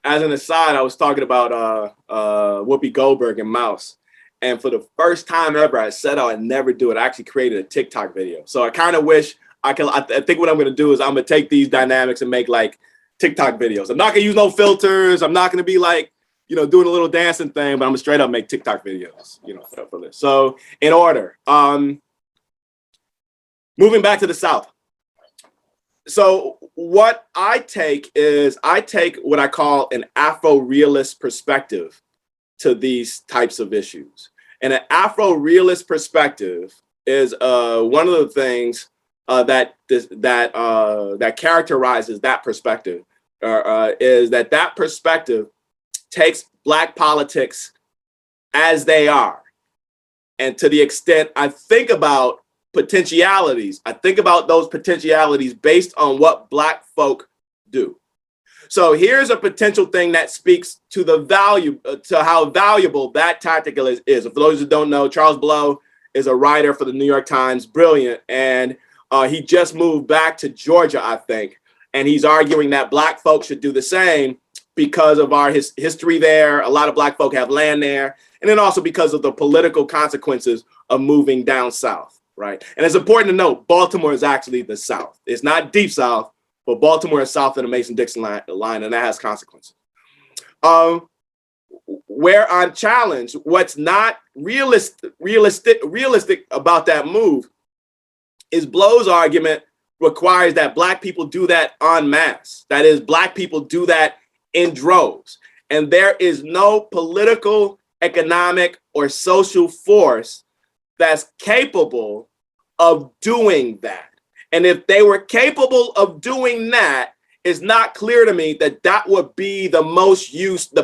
As an aside, I was talking about Whoopi Goldberg and Mouse. And for the first time ever, I said I would never do it. I actually created a TikTok video. So I kind of wish I think what I'm going to do is I'm going to take these dynamics and make like TikTok videos. I'm not going to use no filters. I'm not going to be like, doing a little dancing thing, but I'm going to straight up make TikTok videos, for this. So in order, moving back to the South. So what I take what I call an Afro-Realist perspective to these types of issues. And an Afro-Realist perspective is one of the things that characterizes that perspective is that perspective takes Black politics as they are. And to the extent I think about potentialities, I think about those potentialities based on what Black folk do. So here's a potential thing that speaks to the value, to how valuable that tactic is. For those who don't know, Charles Blow is a writer for the New York Times, brilliant. And he just moved back to Georgia, I think. And he's arguing that Black folks should do the same because of our history there. A lot of Black folk have land there. And then also because of the political consequences of moving down South, right? And it's important to note, Baltimore is actually the South. It's not deep South, but Baltimore is south of the Mason-Dixon line, and that has consequences. Where I'm challenged, what's not realistic about that move is Blow's argument requires that Black people do that en masse. That is, Black people do that in droves. And there is no political, economic, or social force that's capable of doing that. And if they were capable of doing that, it's not clear to me that that would be the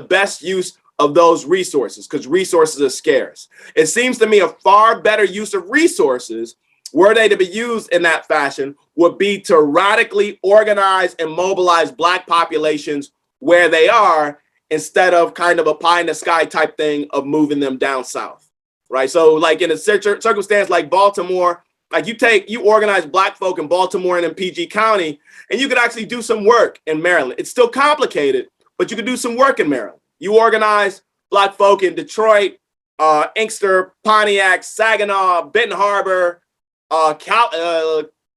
best use of those resources, because resources are scarce. It seems to me a far better use of resources, were they to be used in that fashion, would be to radically organize and mobilize Black populations where they are, instead of kind of a pie in the sky type thing of moving them down south, right? So like in a circumstance like Baltimore, like you organize Black folk in Baltimore and in PG County, and you could actually do some work in Maryland. It's still complicated, but you could do some work in Maryland. You organize Black folk in Detroit, Inkster, Pontiac, Saginaw, Benton Harbor,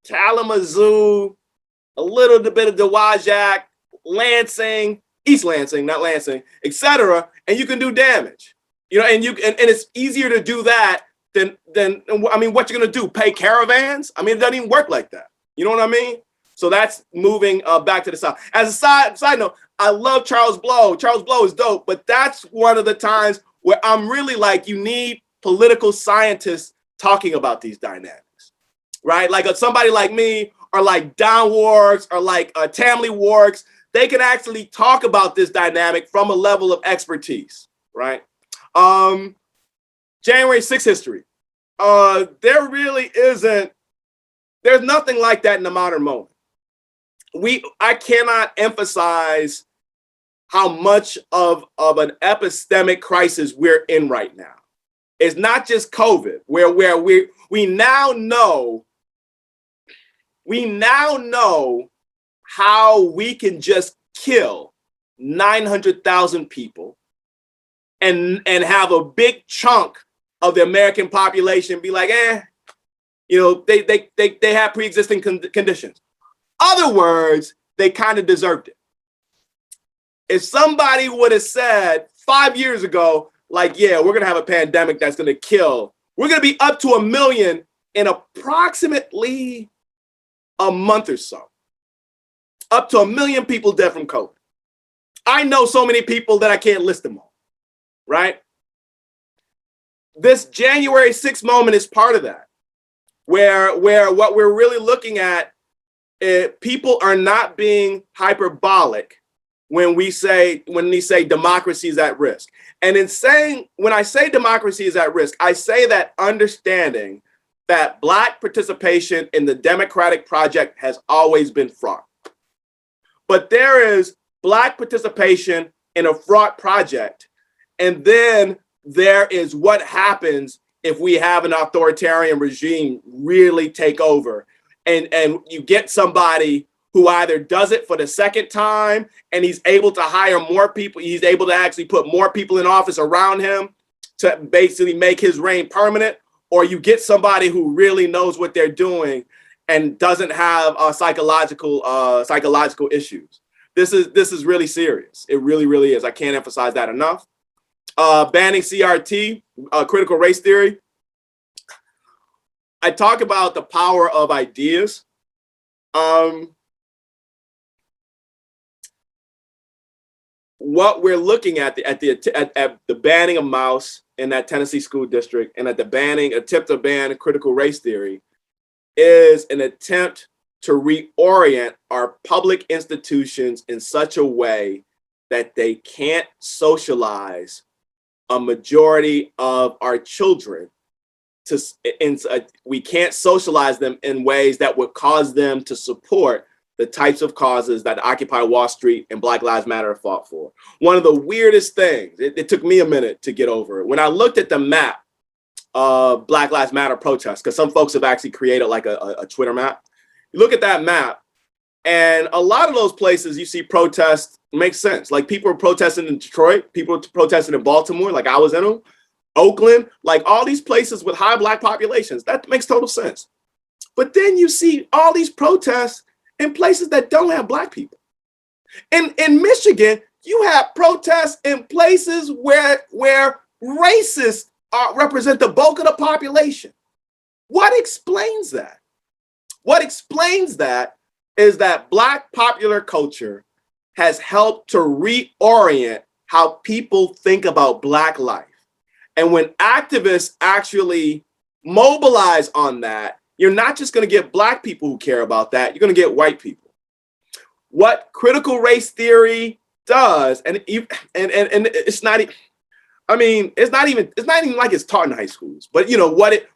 Kalamazoo, a little bit of Dowagiac, Lansing, East Lansing, not Lansing, etc. And you can do damage, and it's easier to do that than what you're gonna do? Pay caravans? I mean, it doesn't even work like that. You know what I mean? So that's moving back to the South. As a side note, I love Charles Blow. Charles Blow is dope, but that's one of the times where I'm really like, you need political scientists talking about these dynamics, right? Like somebody like me, or like Don Warks, or like Tamley Warks, they can actually talk about this dynamic from a level of expertise, right? January 6th history. There really isn't, there's nothing like that in the modern moment. I cannot emphasize how much of an epistemic crisis we're in right now. It's not just COVID, where we now know how we can just kill 900,000 people and have a big chunk of the American population be like, they have pre-existing conditions. Other words, they kind of deserved it. If somebody would have said 5 years ago, like, yeah, we're going to have a pandemic that's going to kill, we're going to be up to 1 million in approximately a month or so. Up to 1 million people dead from COVID. I know so many people that I can't list them all, right? This January 6th moment is part of that, where what we're really looking at, people are not being hyperbolic when we say democracy is at risk. And when I say democracy is at risk, I say that understanding that Black participation in the democratic project has always been fraught. But there is Black participation in a fraught project, and then there is what happens if we have an authoritarian regime really take over, and you get somebody who either does it for the second time and he's able to hire more people, he's able to actually put more people in office around him to basically make his reign permanent, or you get somebody who really knows what they're doing and doesn't have psychological issues. This is really serious. It really, really is. I can't emphasize that enough. Banning CRT, critical race theory. I talk about the power of ideas. What we're looking at the banning of mouse in that Tennessee school district, and at the attempt to ban critical race theory, is an attempt to reorient our public institutions in such a way that they can't socialize a majority of our children. We can't socialize them in ways that would cause them to support the types of causes that Occupy Wall Street and Black Lives Matter have fought for. One of the weirdest things, it took me a minute to get over it. When I looked at the map of Black Lives Matter protests, because some folks have actually created like a Twitter map. You look at that map, and a lot of those places you see protests make sense. Like people were protesting in Detroit, people were protesting in Baltimore, like I was in them, Oakland, like all these places with high Black populations. That makes total sense. But then you see all these protests in places that don't have Black people. In Michigan, you have protests in places where racists represent the bulk of the population. What explains that? What explains that is that Black popular culture has helped to reorient how people think about Black life. And when activists actually mobilize on that, you're not just going to get Black people who care about that, you're going to get white people. What critical race theory does, and it's not, I mean, it's not even like it's taught in high schools, but you know what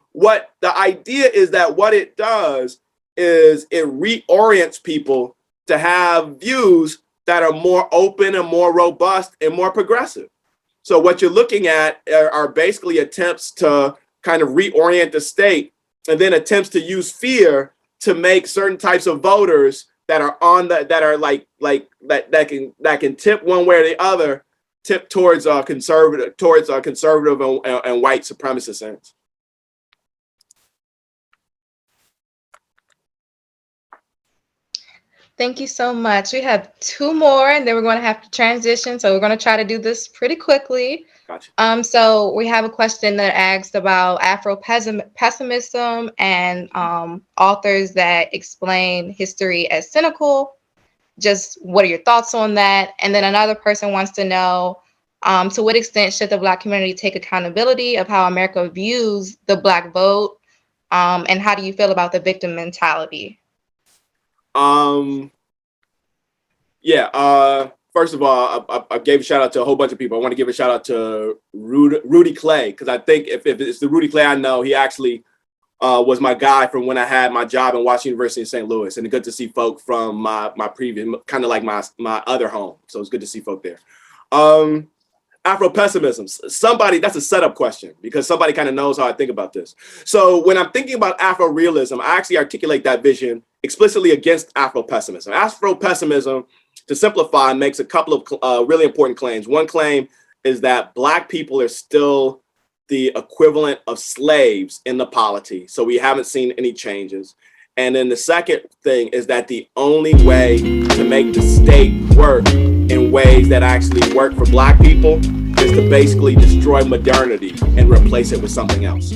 the idea is, that what it does is it reorients people to have views that are more open and more robust and more progressive. So what you're looking at are basically attempts to kind of reorient the state, and then attempts to use fear to make certain types of voters that are that can tip one way or the other, tip towards conservative and white supremacist ends. Thank you so much. We have two more, and then we're going to have to transition. So we're going to try to do this pretty quickly. Gotcha. So we have a question that asks about Afro-pessimism and authors that explain history as cynical. Just what are your thoughts on that? And then another person wants to know, to what extent should the Black community take accountability of how America views the Black vote? And how do you feel about the victim mentality? First of all, I gave a shout out to a whole bunch of people. I want to give a shout out to Rudy Clay, because I think if it's the Rudy Clay I know, he actually was my guy from when I had my job in Washington University in St. Louis. And it's good to see folk from my previous, kind of like my other home. So it's good to see folk there. Afro-pessimism, that's a setup question, because somebody kind of knows how I think about this. So when I'm thinking about Afro-realism, I actually articulate that vision explicitly against Afro-pessimism. Afro-pessimism, to simplify, makes a couple of really important claims. One claim is that Black people are still the equivalent of slaves in the polity, so we haven't seen any changes. And then the second thing is that the only way to make the state work in ways that actually work for Black people is to basically destroy modernity and replace it with something else.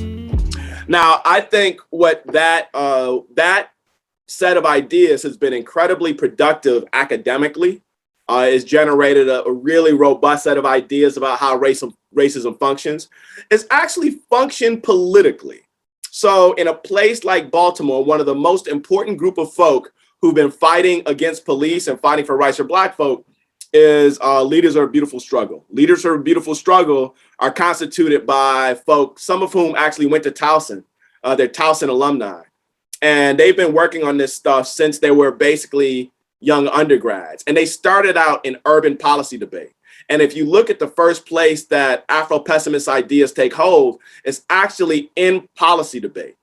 Now, I think what that set of ideas has been incredibly productive academically. It's generated a really robust set of ideas about how racism functions. It's actually functioned politically. So in a place like Baltimore, one of the most important group of folk who've been fighting against police and fighting for rights for Black folk is Leaders of a Beautiful Struggle. Leaders of a Beautiful Struggle are constituted by folk, some of whom actually went to Towson. They're Towson alumni. And they've been working on this stuff since they were basically young undergrads. And they started out in urban policy debate. And if you look at the first place that Afro-pessimist ideas take hold, it's actually in policy debate.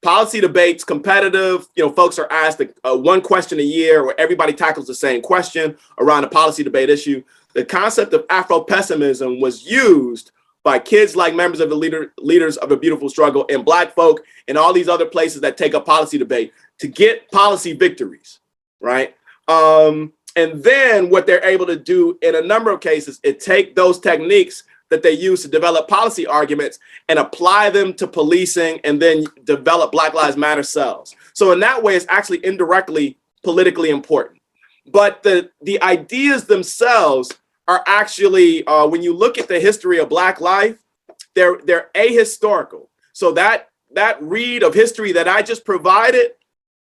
Policy debate's competitive. Folks are asked one question a year where everybody tackles the same question around a policy debate issue. The concept of Afro-pessimism was used by kids like members of the Leaders of a Beautiful Struggle and Black folk and all these other places that take up policy debate to get policy victories, right? And then what they're able to do in a number of cases is take those techniques that they use to develop policy arguments and apply them to policing and then develop Black Lives Matter cells. So in that way, it's actually indirectly politically important. But the ideas themselves are actually, when you look at the history of Black life, they're ahistorical. So that read of history that I just provided,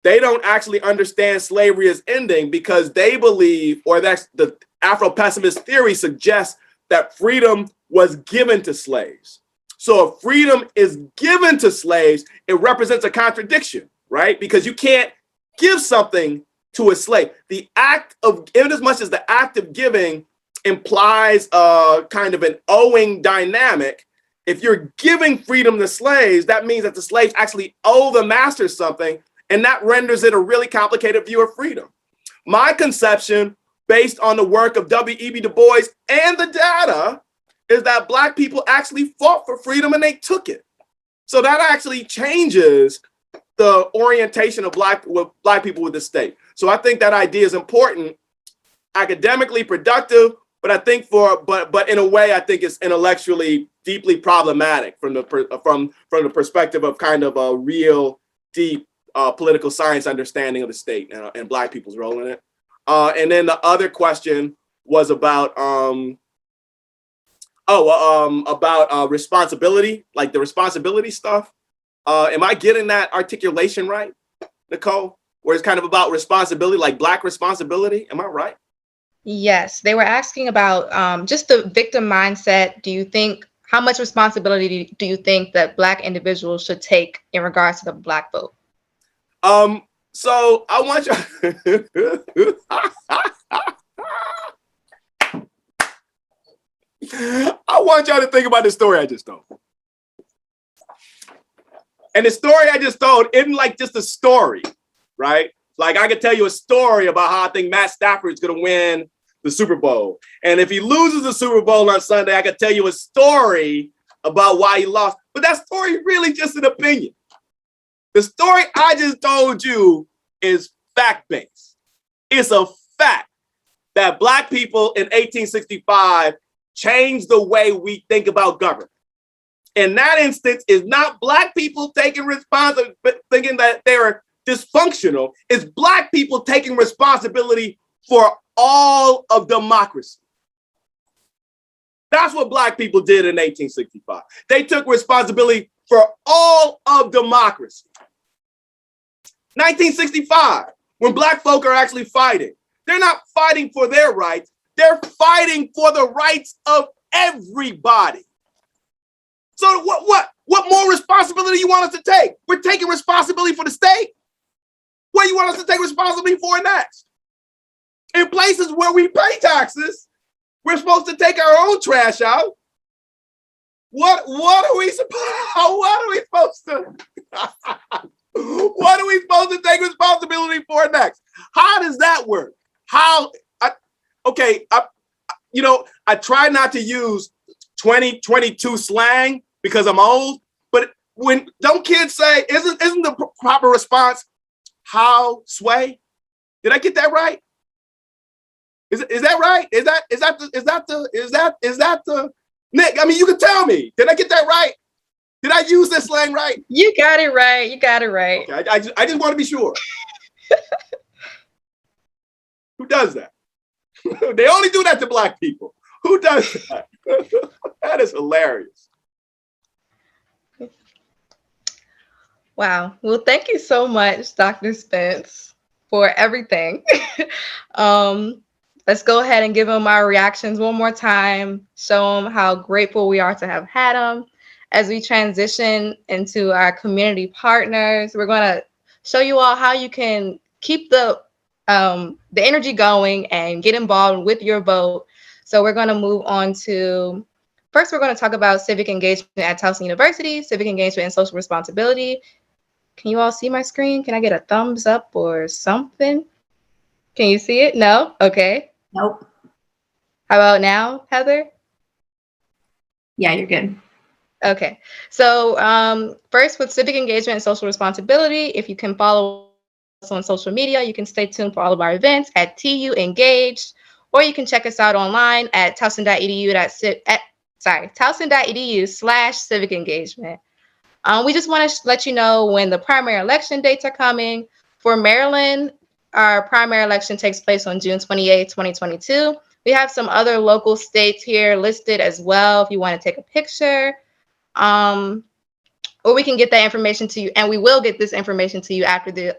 they don't actually understand slavery as ending, because they believe, or that's the Afro-pessimist theory suggests, that freedom was given to slaves. So if freedom is given to slaves, it represents a contradiction, right? Because you can't give something to a slave. The act of, in as much as the act of giving implies kind of an owing dynamic, if you're giving freedom to slaves, that means that the slaves actually owe the master something, and that renders it a really complicated view of freedom. My conception, based on the work of W.E.B. Du Bois and the data, is that Black people actually fought for freedom and they took it. So that actually changes the orientation of Black people with the state. So I think that idea is important, academically productive, but I think but in a way, I think it's intellectually deeply problematic from the perspective of kind of a real deep political science understanding of the state and Black people's role in it. And then the other question was about responsibility, like the responsibility stuff. Am I getting that articulation right, Nicole? Where it's kind of about responsibility, like Black responsibility. Am I right? Yes, they were asking about just the victim mindset. How much responsibility do you think that Black individuals should take in regards to the Black vote? So I want you. I want y'all to think about the story I just told. And the story I just told isn't like just a story, right? Like I could tell you a story about how I think Matt Stafford's going to win the Super Bowl. And if he loses the Super Bowl on Sunday, I could tell you a story about why he lost. But that story really just an opinion. The story I just told you is fact-based. It's a fact that Black people in 1865 changed the way we think about government. In that instance, is not Black people taking responsibility, thinking that they're dysfunctional. It's Black people taking responsibility for all of democracy. That's what Black people did in 1865. They took responsibility for all of democracy. 1965, when Black folk are actually fighting, they're not fighting for their rights, they're fighting for the rights of everybody. So what more responsibility you want us to take? We're taking responsibility for the state. What do you want us to take responsibility for next? In places where we pay taxes, we're supposed to take our own trash out. What are we supposed to what are we supposed to take responsibility for next? How does that work? I try not to use 2022 slang because I'm old, but don't kids say, isn't the proper response, how, sway? Did I get that right? Is that right? Is that the Nick? I mean, you can tell me. Did I get that right? Did I use this slang right? You got it right. You got it right. Okay, I just want to be sure. Who does that? They only do that to Black people. Who does that? That is hilarious. Wow. Well, thank you so much, Dr. Spence, for everything. Let's go ahead and give them our reactions one more time, show them how grateful we are to have had them. As we transition into our community partners, we're going to show you all how you can keep the energy going and get involved with your vote. So we're going to move on to, first we're going to talk about civic engagement at Towson University, civic engagement and social responsibility. Can you all see my screen? Can I get a thumbs up or something? Can you see it? No? Okay. Nope. How about now, Heather? Yeah, you're good. Okay. So first, with civic engagement and social responsibility, if you can follow us on social media, you can stay tuned for all of our events at TU Engaged, or you can check us out online at towson.edu/civic engagement. We just want to let you know when the primary election dates are coming. For Maryland, our primary election takes place on June 28, 2022. We have some other local states here listed as well if you want to take a picture. Or we can get that information to you, and we will get this information to you after the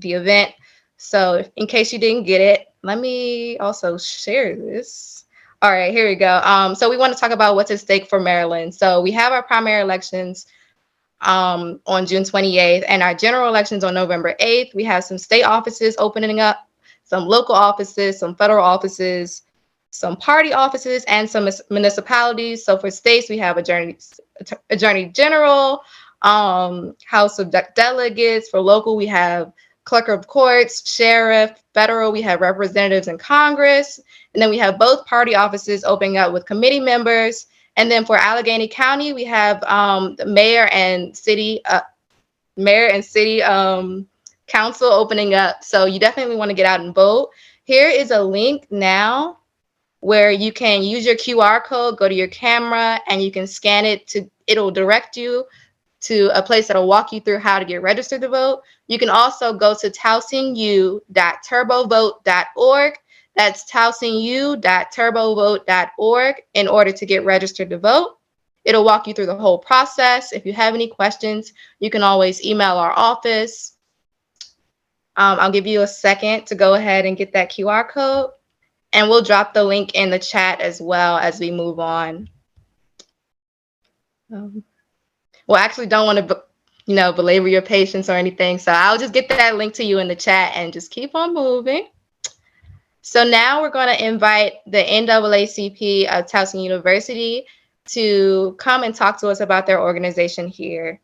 event. So in case you didn't get it, let me also share this. All right, here we go. So we want to talk about what's at stake for Maryland. So we have our primary elections on June 28th and our general elections on November 8th. We have some state offices opening up, some local offices, some federal offices, some party offices, and some municipalities. So for states, we have Attorney General, House of Delegates. For local, we have Clerk of Courts, Sheriff. Federal, we have representatives in Congress. And then we have both party offices opening up with committee members. And then for Allegheny County, we have the mayor and city council opening up. So you definitely want to get out and vote. Here is a link now where you can use your QR code, go to your camera, and you can scan it it'll direct you to a place that'll walk you through how to get registered to vote. You can also go to towsonu.turbovote.org. That's towsonu.turbovote.org in order to get registered to vote. It'll walk you through the whole process. If you have any questions, you can always email our office. I'll give you a second to go ahead and get that QR code, and we'll drop the link in the chat as well as we move on. Well, I actually don't want to, belabor your patience or anything, so I'll just get that link to you in the chat and just keep on moving. So now we're going to invite the NAACP of Towson University to come and talk to us about their organization here.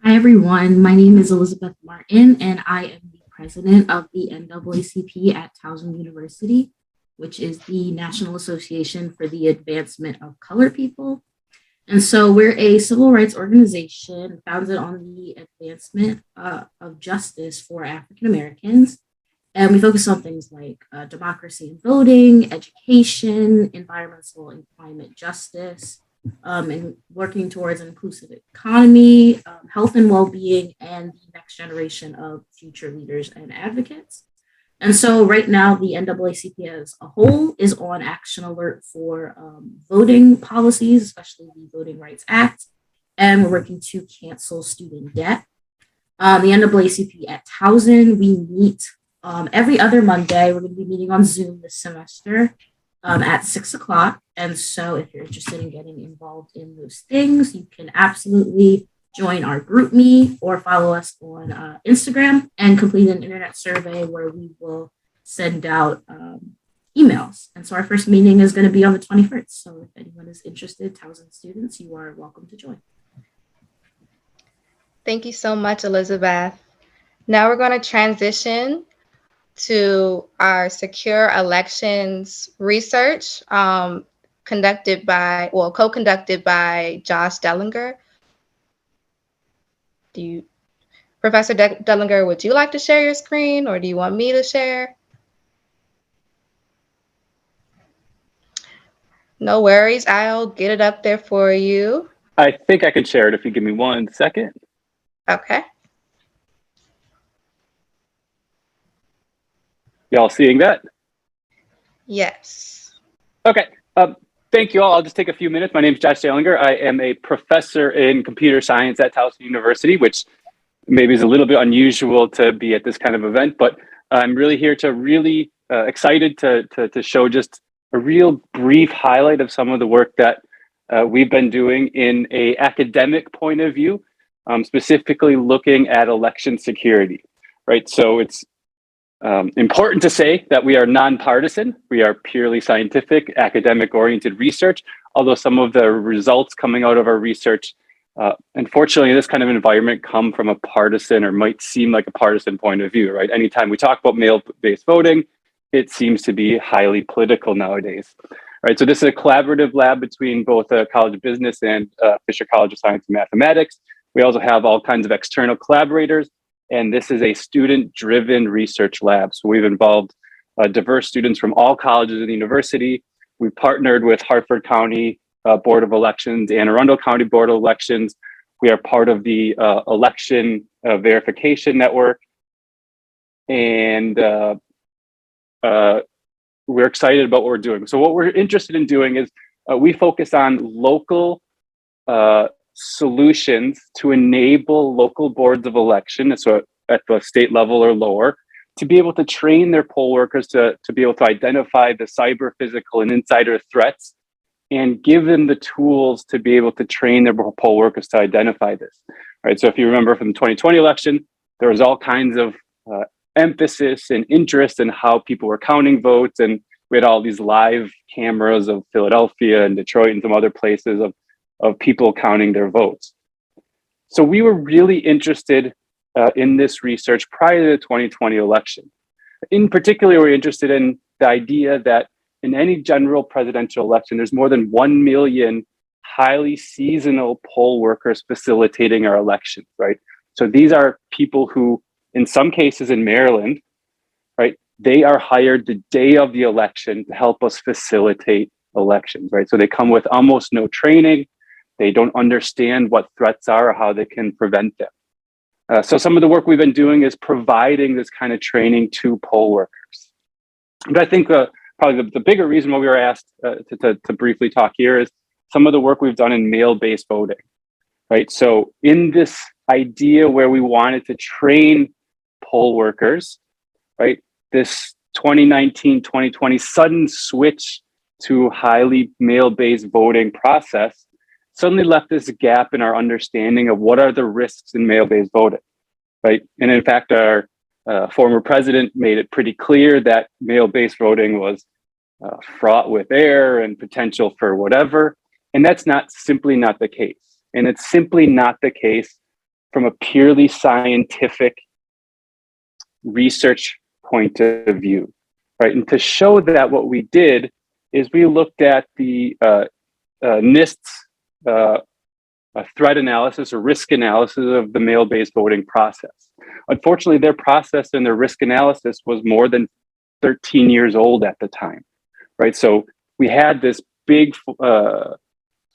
Hi, everyone. My name is Elizabeth Martin, and I am the president of the NAACP at Towson University, which is the National Association for the Advancement of Colored People. And so we're a civil rights organization founded on the advancement of justice for African Americans. And we focus on things like democracy and voting, education, environmental and climate justice, and working towards an inclusive economy, health and well-being, and the next generation of future leaders and advocates. And so right now, the NAACP as a whole is on action alert for voting policies, especially the Voting Rights Act, and we're working to cancel student debt. The NAACP at Towson, we meet every other Monday. We're going to be meeting on Zoom this semester at 6 o'clock. And so if you're interested in getting involved in those things, you can absolutely join our group me or follow us on Instagram and complete an internet survey where we will send out emails. And so our first meeting is going to be on the 21st. So if anyone is interested, Towson students, you are welcome to join. Thank you so much, Elizabeth. Now we're going to transition to our secure elections research co-conducted by Josh Dellinger. Professor Dellinger, would you like to share your screen, or do you want me to share? No worries, I'll get it up there for you. I think I could share it if you give me 1 second. Okay. Y'all seeing that? Yes. Okay. Thank you all. I'll just take a few minutes. My name is Josh Salinger. I am a professor in computer science at Towson University, which maybe is a little bit unusual to be at this kind of event, but I'm really here to really excited to show just a real brief highlight of some of the work that we've been doing in a academic point of view, specifically looking at election security, right? So it's important to say that we are nonpartisan. We are purely scientific, academic-oriented research, although some of the results coming out of our research, unfortunately, in this kind of environment, come from a partisan or might seem like a partisan point of view, right? Anytime we talk about mail-based voting, it seems to be highly political nowadays, right? So this is a collaborative lab between both the College of Business and Fisher College of Science and Mathematics. We also have all kinds of external collaborators, and this is a student-driven research lab. So we've involved diverse students from all colleges of the university. We've partnered with Harford County Board of Elections, Anne Arundel County Board of Elections. We are part of the election verification network. And we're excited about what we're doing. So what we're interested in doing is we focus on local solutions to enable local boards of election, so at the state level or lower, to be able to train their poll workers to be able to identify the cyber, physical, and insider threats, and give them the tools to be able to train their poll workers to identify this. Right. So if you remember from the 2020 election, there was all kinds of emphasis and interest in how people were counting votes, and we had all these live cameras of Philadelphia and Detroit and some other places of people counting their votes. So we were really interested in this research prior to the 2020 election. In particular, we're interested in the idea that in any general presidential election, there's more than 1 million highly seasonal poll workers facilitating our elections, right? So these are people who, in some cases in Maryland, right, they are hired the day of the election to help us facilitate elections, right? So they come with almost no training. They don't understand what threats are or how they can prevent them. So some of the work we've been doing is providing this kind of training to poll workers. But I think probably the bigger reason why we were asked to briefly talk here is some of the work we've done in mail-based voting, right? So in this idea where we wanted to train poll workers, right? This 2019, 2020 sudden switch to highly mail-based voting process suddenly left this gap in our understanding of what are the risks in mail-based voting, right? And in fact, our former president made it pretty clear that mail-based voting was fraught with error and potential for whatever. And that's simply not the case. And it's simply not the case from a purely scientific research point of view, right? And to show that, what we did is we looked at the NIST's a threat analysis or risk analysis of the mail-based voting process. Unfortunately, their process and their risk analysis was more than 13 years old at the time, right? So we had this big sort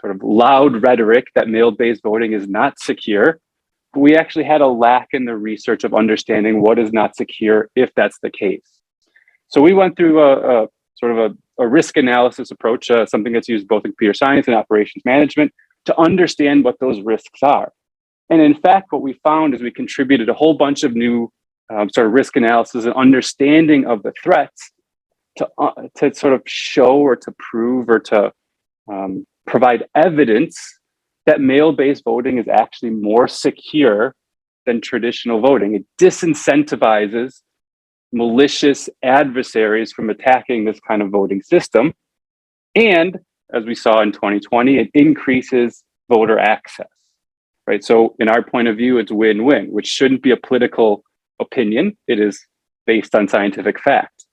of loud rhetoric that mail-based voting is not secure, but we actually had a lack in the research of understanding what is not secure if that's the case. So we went through a sort of a risk analysis approach, something that's used both in computer science and operations management, to understand what those risks are. And in fact, what we found is we contributed a whole bunch of new sort of risk analysis and understanding of the threats to sort of show or to prove or to provide evidence that mail-based voting is actually more secure than traditional voting. It disincentivizes malicious adversaries from attacking this kind of voting system. And as we saw in 2020, it increases voter access, right? So in our point of view, it's win-win, which shouldn't be a political opinion. It is based on scientific fact,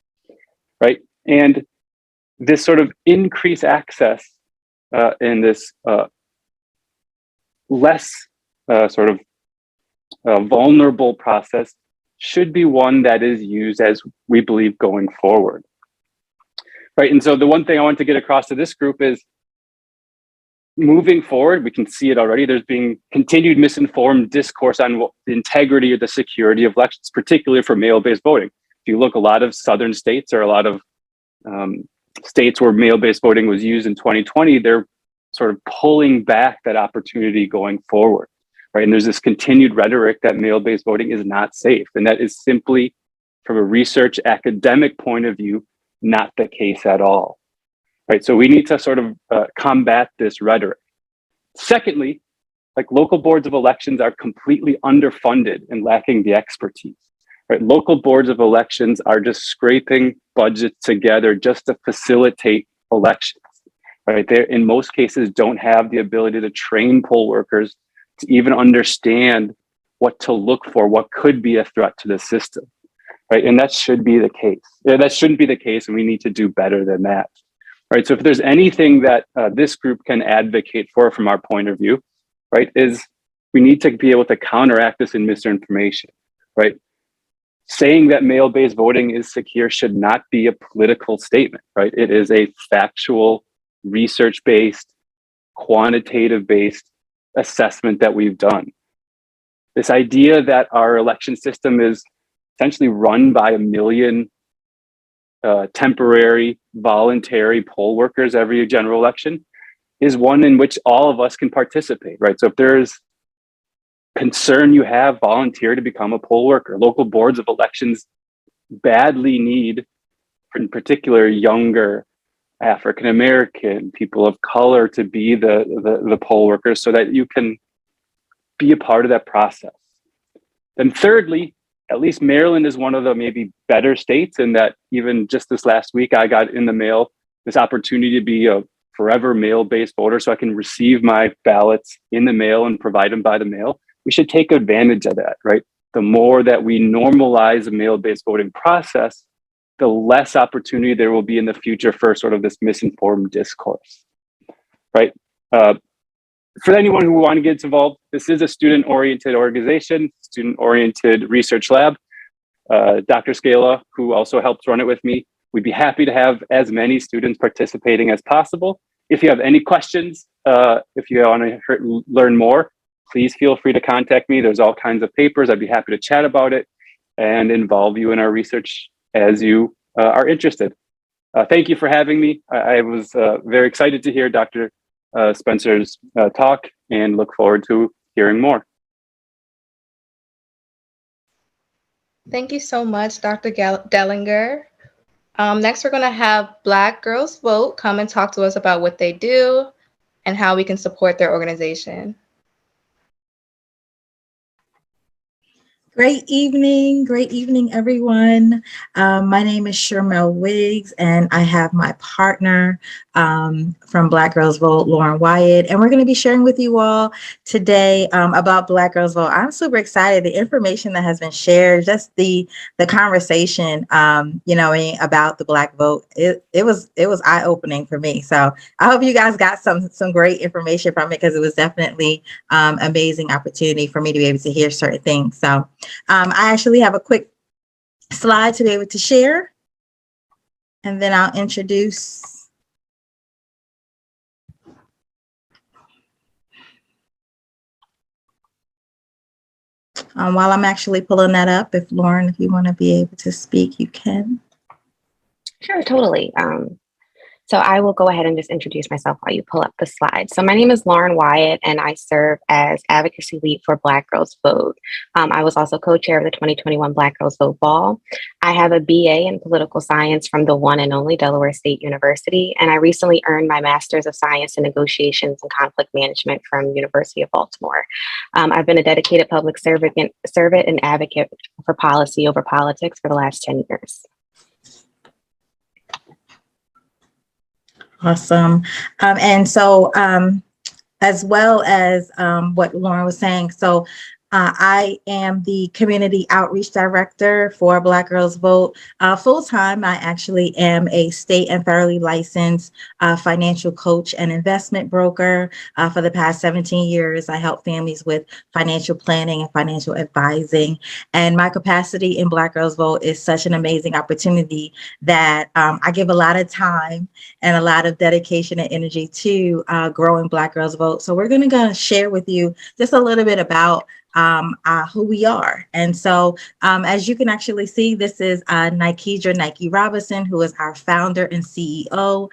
right? And this sort of increased access in this less sort of vulnerable process should be one that is used as we believe going forward. Right, and so the one thing I want to get across to this group is moving forward, we can see it already, there's being continued misinformed discourse on the integrity or the security of elections, particularly for mail-based voting. If you look, a lot of southern states or a lot of states where mail-based voting was used in 2020, they're sort of pulling back that opportunity going forward, right? And there's this continued rhetoric that mail-based voting is not safe. And that is simply, from a research academic point of view, not the case at all, right? So we need to sort of combat this rhetoric. Secondly, like, local boards of elections are completely underfunded and lacking the expertise, right? Local boards of elections are just scraping budgets together just to facilitate elections, right? They, in most cases, don't have the ability to train poll workers to even understand what to look for, what could be a threat to the system. Right, and that should be the case. That shouldn't be the case, and we need to do better than that. Right, so if there's anything that this group can advocate for from our point of view, right, is we need to be able to counteract this in misinformation. Right, saying that mail-based voting is secure should not be a political statement. Right, it is a factual, research-based, quantitative-based assessment that we've done. This idea that our election system is essentially run by 1 million temporary, voluntary poll workers every general election is one in which all of us can participate, right? So if there's concern you have, volunteer to become a poll worker. Local boards of elections badly need, in particular, younger African-American, people of color to be the poll workers so that you can be a part of that process. Then thirdly, at least Maryland is one of the maybe better states in that even just this last week, I got in the mail this opportunity to be a forever mail-based voter so I can receive my ballots in the mail and provide them by the mail. We should take advantage of that, right? The more that we normalize the mail-based voting process, the less opportunity there will be in the future for sort of this misinformed discourse, right? For anyone who want to get involved, this is a student-oriented organization, student-oriented research lab. Dr. Scala, who also helps run it with me, we'd be happy to have as many students participating as possible. If you have any questions, if you want to learn more, please feel free to contact me. There's all kinds of papers. I'd be happy to chat about it and involve you in our research as you are interested. Thank you for having me. I was very excited to hear Dr. Spencer's talk and look forward to hearing more. Thank you so much, Dr. Dellinger. Next, we're going to have Black Girls Vote come and talk to us about what they do and how we can support their organization. Great evening, everyone. My name is Shermel Wiggs, and I have my partner from Black Girls Vote, Lauren Wyatt, and we're going to be sharing with you all today about Black Girls Vote. I'm super excited. The information that has been shared, just the conversation, about the Black vote. It was eye-opening for me. So I hope you guys got some great information from it, because it was definitely amazing opportunity for me to be able to hear certain things. So I actually have a quick slide to be able to share, and then I'll introduce. While I'm actually pulling that up, if Lauren, if you want to be able to speak, you can. Sure, totally. So I will go ahead and just introduce myself while you pull up the slide. So my name is Lauren Wyatt, and I serve as Advocacy Lead for Black Girls Vote. I was also co-chair of the 2021 Black Girls Vote Ball. I have a BA in political science from the one and only Delaware State University, and I recently earned my Master's of Science in Negotiations and Conflict Management from University of Baltimore. I've been a dedicated public servant and advocate for policy over politics for the last 10 years. Awesome. And so as well as what Lauren was saying, so I am the Community Outreach Director for Black Girls Vote. Full-time, I actually am a state and federally licensed financial coach and investment broker. For the past 17 years, I help families with financial planning and financial advising. And my capacity in Black Girls Vote is such an amazing opportunity that I give a lot of time and a lot of dedication and energy to growing Black Girls Vote. So we're going to share with you just a little bit about who we are. And so as you can actually see, this is Nike Robinson, who is our founder and CEO.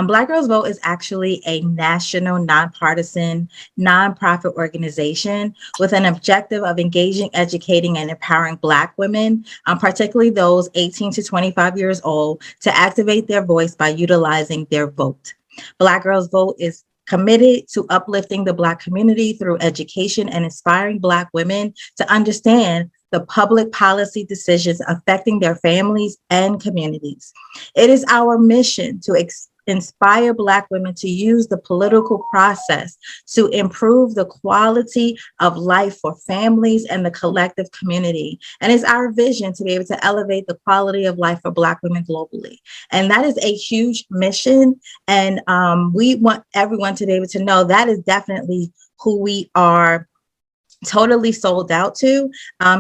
Black Girls Vote is actually a national nonpartisan nonprofit organization with an objective of engaging, educating, and empowering Black women, particularly those 18 to 25 years old, to activate their voice by utilizing their vote. Black Girls Vote is committed to uplifting the Black community through education and inspiring Black women to understand the public policy decisions affecting their families and communities. It is our mission to inspire Black women to use the political process to improve the quality of life for families and the collective community. And it's our vision to be able to elevate the quality of life for Black women globally. And that is a huge mission. And we want everyone to be able to know that is definitely who we are totally sold out to.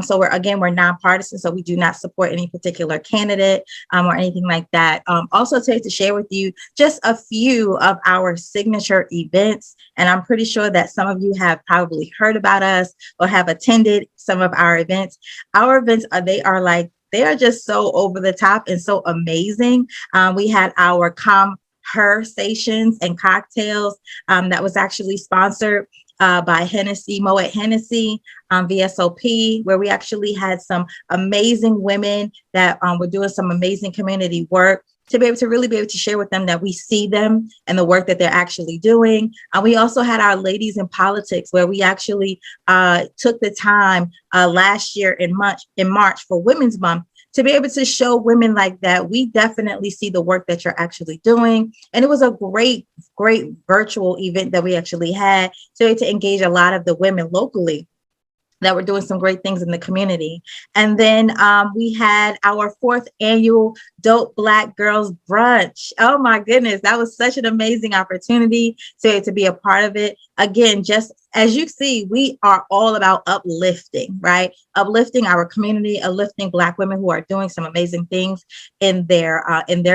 So we're nonpartisan, so we do not support any particular candidate or anything like that. Also to share with you just a few of our signature events. And I'm pretty sure that some of you have probably heard about us or have attended some of our events. Our events they are just so over the top and so amazing. We had our Her stations and cocktails that was actually sponsored by Hennessy, Moet Hennessy, VSOP, where we actually had some amazing women that were doing some amazing community work to be able to really be able to share with them that we see them and the work that they're actually doing. We also had our Ladies in Politics, where we actually took the time last year in March for Women's Month to be able to show women like that. We definitely see the work that you're actually doing. And it was a great virtual event that we actually had to engage a lot of the women locally that were doing some great things in the community. And then we had our 4th annual Dope Black Girls Brunch. Oh my goodness, that was such an amazing opportunity to be a part of it. Again, just as you see, we are all about uplifting, right? Uplifting our community, uplifting Black women who are doing some amazing things in their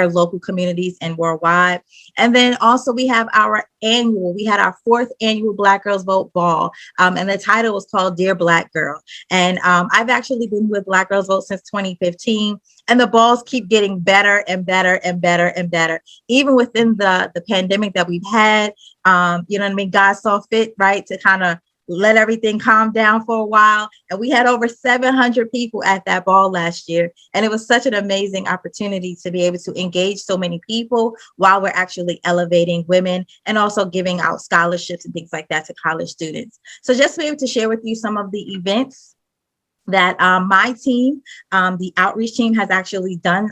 local communities and worldwide. And then also we had our 4th annual Black Girls Vote Ball. And the title was called Dear Black Girl. And I've actually been with Black Girls Vote since 2015. And the balls keep getting better and better and better and better. Even within the pandemic that we've had, you know what I mean? God saw fit, right, to kind of let everything calm down for a while. And we had over 700 people at that ball last year. And it was such an amazing opportunity to be able to engage so many people while we're actually elevating women and also giving out scholarships and things like that to college students. So just to be able to share with you some of the events that my team, the outreach team, has actually done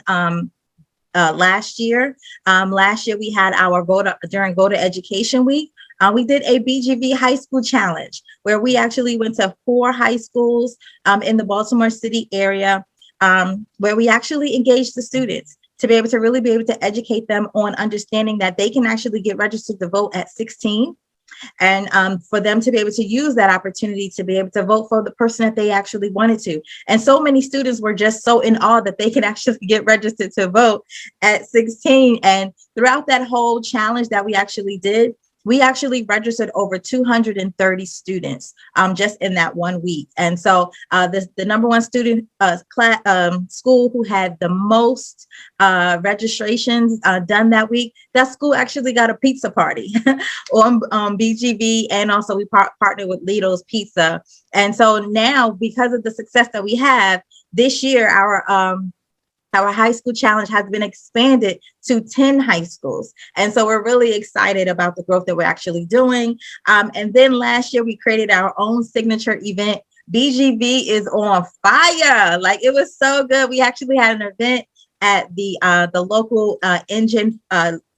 last year. Last year we had our during Voter Education Week. We did a BGV high school challenge where we actually went to 4 high schools in the Baltimore City area, where we actually engaged the students to be able to really be able to educate them on understanding that they can actually get registered to vote at 16. And for them to be able to use that opportunity to be able to vote for the person that they actually wanted to. And so many students were just so in awe that they could actually get registered to vote at 16. And throughout that whole challenge that we actually did, we actually registered over 230 students just in that 1 week. And so the number one student school who had the most registrations done that week, that school actually got a pizza party on BGV. And also we partnered with Lido's Pizza. And so now, because of the success that we have this year, our high school challenge has been expanded to 10 high schools. And so we're really excited about the growth that we're actually doing. And then last year, we created our own signature event. BGV is on fire. Like, it was so good. We actually had an event at the local Engine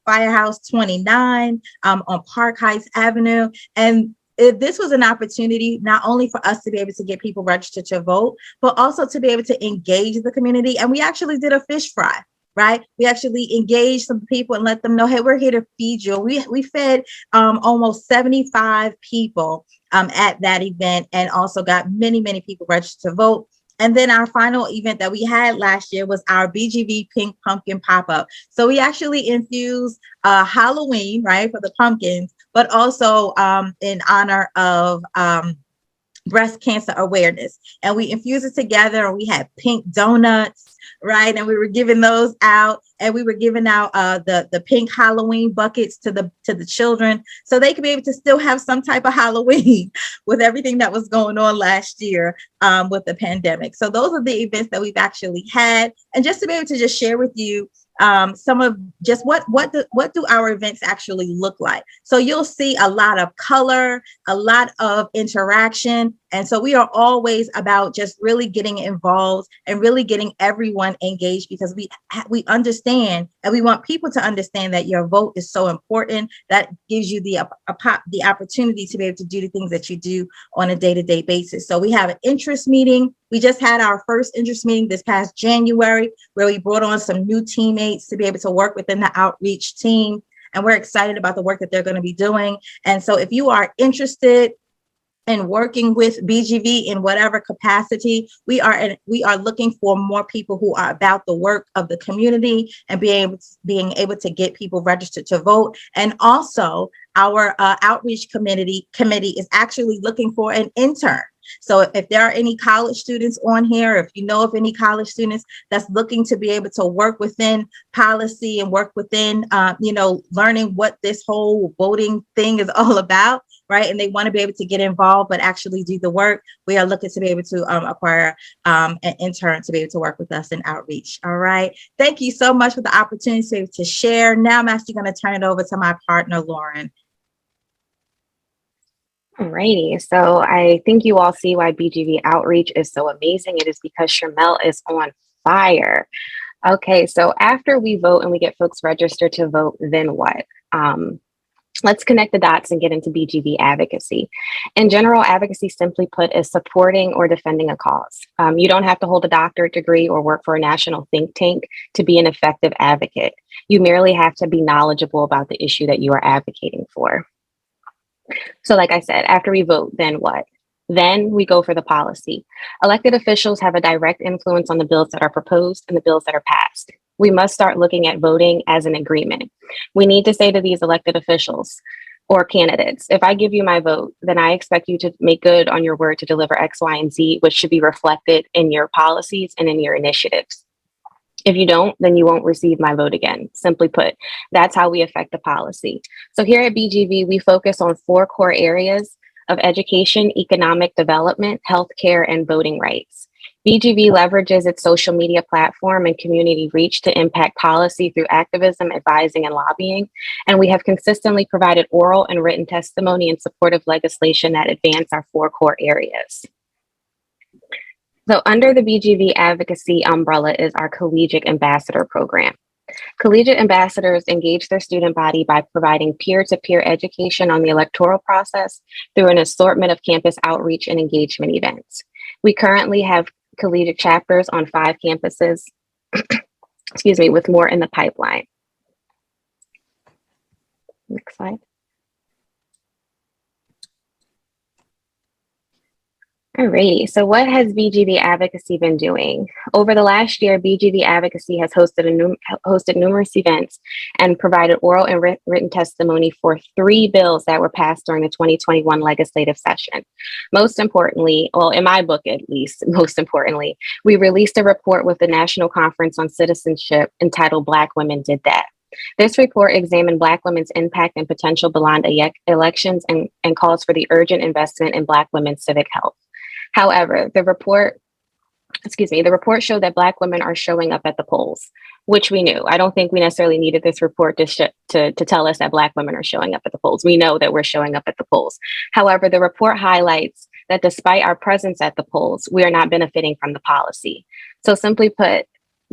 Firehouse 29 on Park Heights Avenue. And this was an opportunity not only for us to be able to get people registered to vote, but also to be able to engage the community. And we actually did a fish fry, right? We actually engaged some people and let them know, hey, we're here to feed you. We fed almost 75 people at that event, and also got many, many people registered to vote. And then our final event that we had last year was our BGV Pink Pumpkin Pop-Up. So we actually infused Halloween, right, for the pumpkins, but also in honor of breast cancer awareness. And we infused it together, and we had pink donuts, right? And we were giving those out, and we were giving out the pink Halloween buckets to the children, so they could be able to still have some type of Halloween with everything that was going on last year with the pandemic. So those are the events that we've actually had. And just to be able to just share with you some of just what do our events actually look like. So you'll see a lot of color, a lot of interaction. And so we are always about just really getting involved and really getting everyone engaged, because we understand, and we want people to understand, that your vote is so important. That gives you the opportunity to be able to do the things that you do on a day-to-day basis. So we have an interest meeting. We just had our first interest meeting this past January, where we brought on some new teammates to be able to work within the outreach team. And we're excited about the work that they're going to be doing. And so if you are interested in working with BGV in whatever capacity, we are looking for more people who are about the work of the community and being able to get people registered to vote. And also our outreach committee is actually looking for an intern. So if there are any college students on here, if you know of any college students that's looking to be able to work within policy and work within, learning what this whole voting thing is all about, right? And they want to be able to get involved, but actually do the work, we are looking to be able to acquire an intern to be able to work with us in outreach. All right. Thank you so much for the opportunity to share. Now I'm actually going to turn it over to my partner, Lauren. Alrighty, so I think you all see why BGV outreach is so amazing. It is because Shamel is on fire. Okay, so after we vote and we get folks registered to vote, then what? Let's connect the dots and get into BGV advocacy. In general, advocacy, simply put, is supporting or defending a cause. You don't have to hold a doctorate degree or work for a national think tank to be an effective advocate. You merely have to be knowledgeable about the issue that you are advocating for. So like I said, after we vote, then what? Then we go for the policy. Elected officials have a direct influence on the bills that are proposed and the bills that are passed. We must start looking at voting as an agreement. We need to say to these elected officials or candidates, if I give you my vote, then I expect you to make good on your word to deliver X, Y, and Z, which should be reflected in your policies and in your initiatives. If you don't, then you won't receive my vote again. Simply put, that's how we affect the policy. So here at BGV, we focus on 4 core areas of education, economic development, healthcare, and voting rights. BGV leverages its social media platform and community reach to impact policy through activism, advising, and lobbying. And we have consistently provided oral and written testimony in support of legislation that advance our 4 core areas. So under the BGV Advocacy umbrella is our Collegiate Ambassador Program. Collegiate ambassadors engage their student body by providing peer-to-peer education on the electoral process through an assortment of campus outreach and engagement events. We currently have collegiate chapters on 5 campuses, excuse me, with more in the pipeline. Next slide. Alrighty, so what has BGV Advocacy been doing? Over the last year, BGV Advocacy has hosted numerous events and provided oral and written testimony for 3 bills that were passed during the 2021 legislative session. Most importantly, well, in my book at least, most importantly, we released a report with the National Conference on Citizenship entitled Black Women Did That. This report examined Black women's impact and potential beyond elections and calls for the urgent investment in Black women's civic health. However, the report showed that Black women are showing up at the polls, which we knew. I don't think we necessarily needed this report to tell us that Black women are showing up at the polls. We know that we're showing up at the polls. However, the report highlights that despite our presence at the polls, we are not benefiting from the policy. So simply put,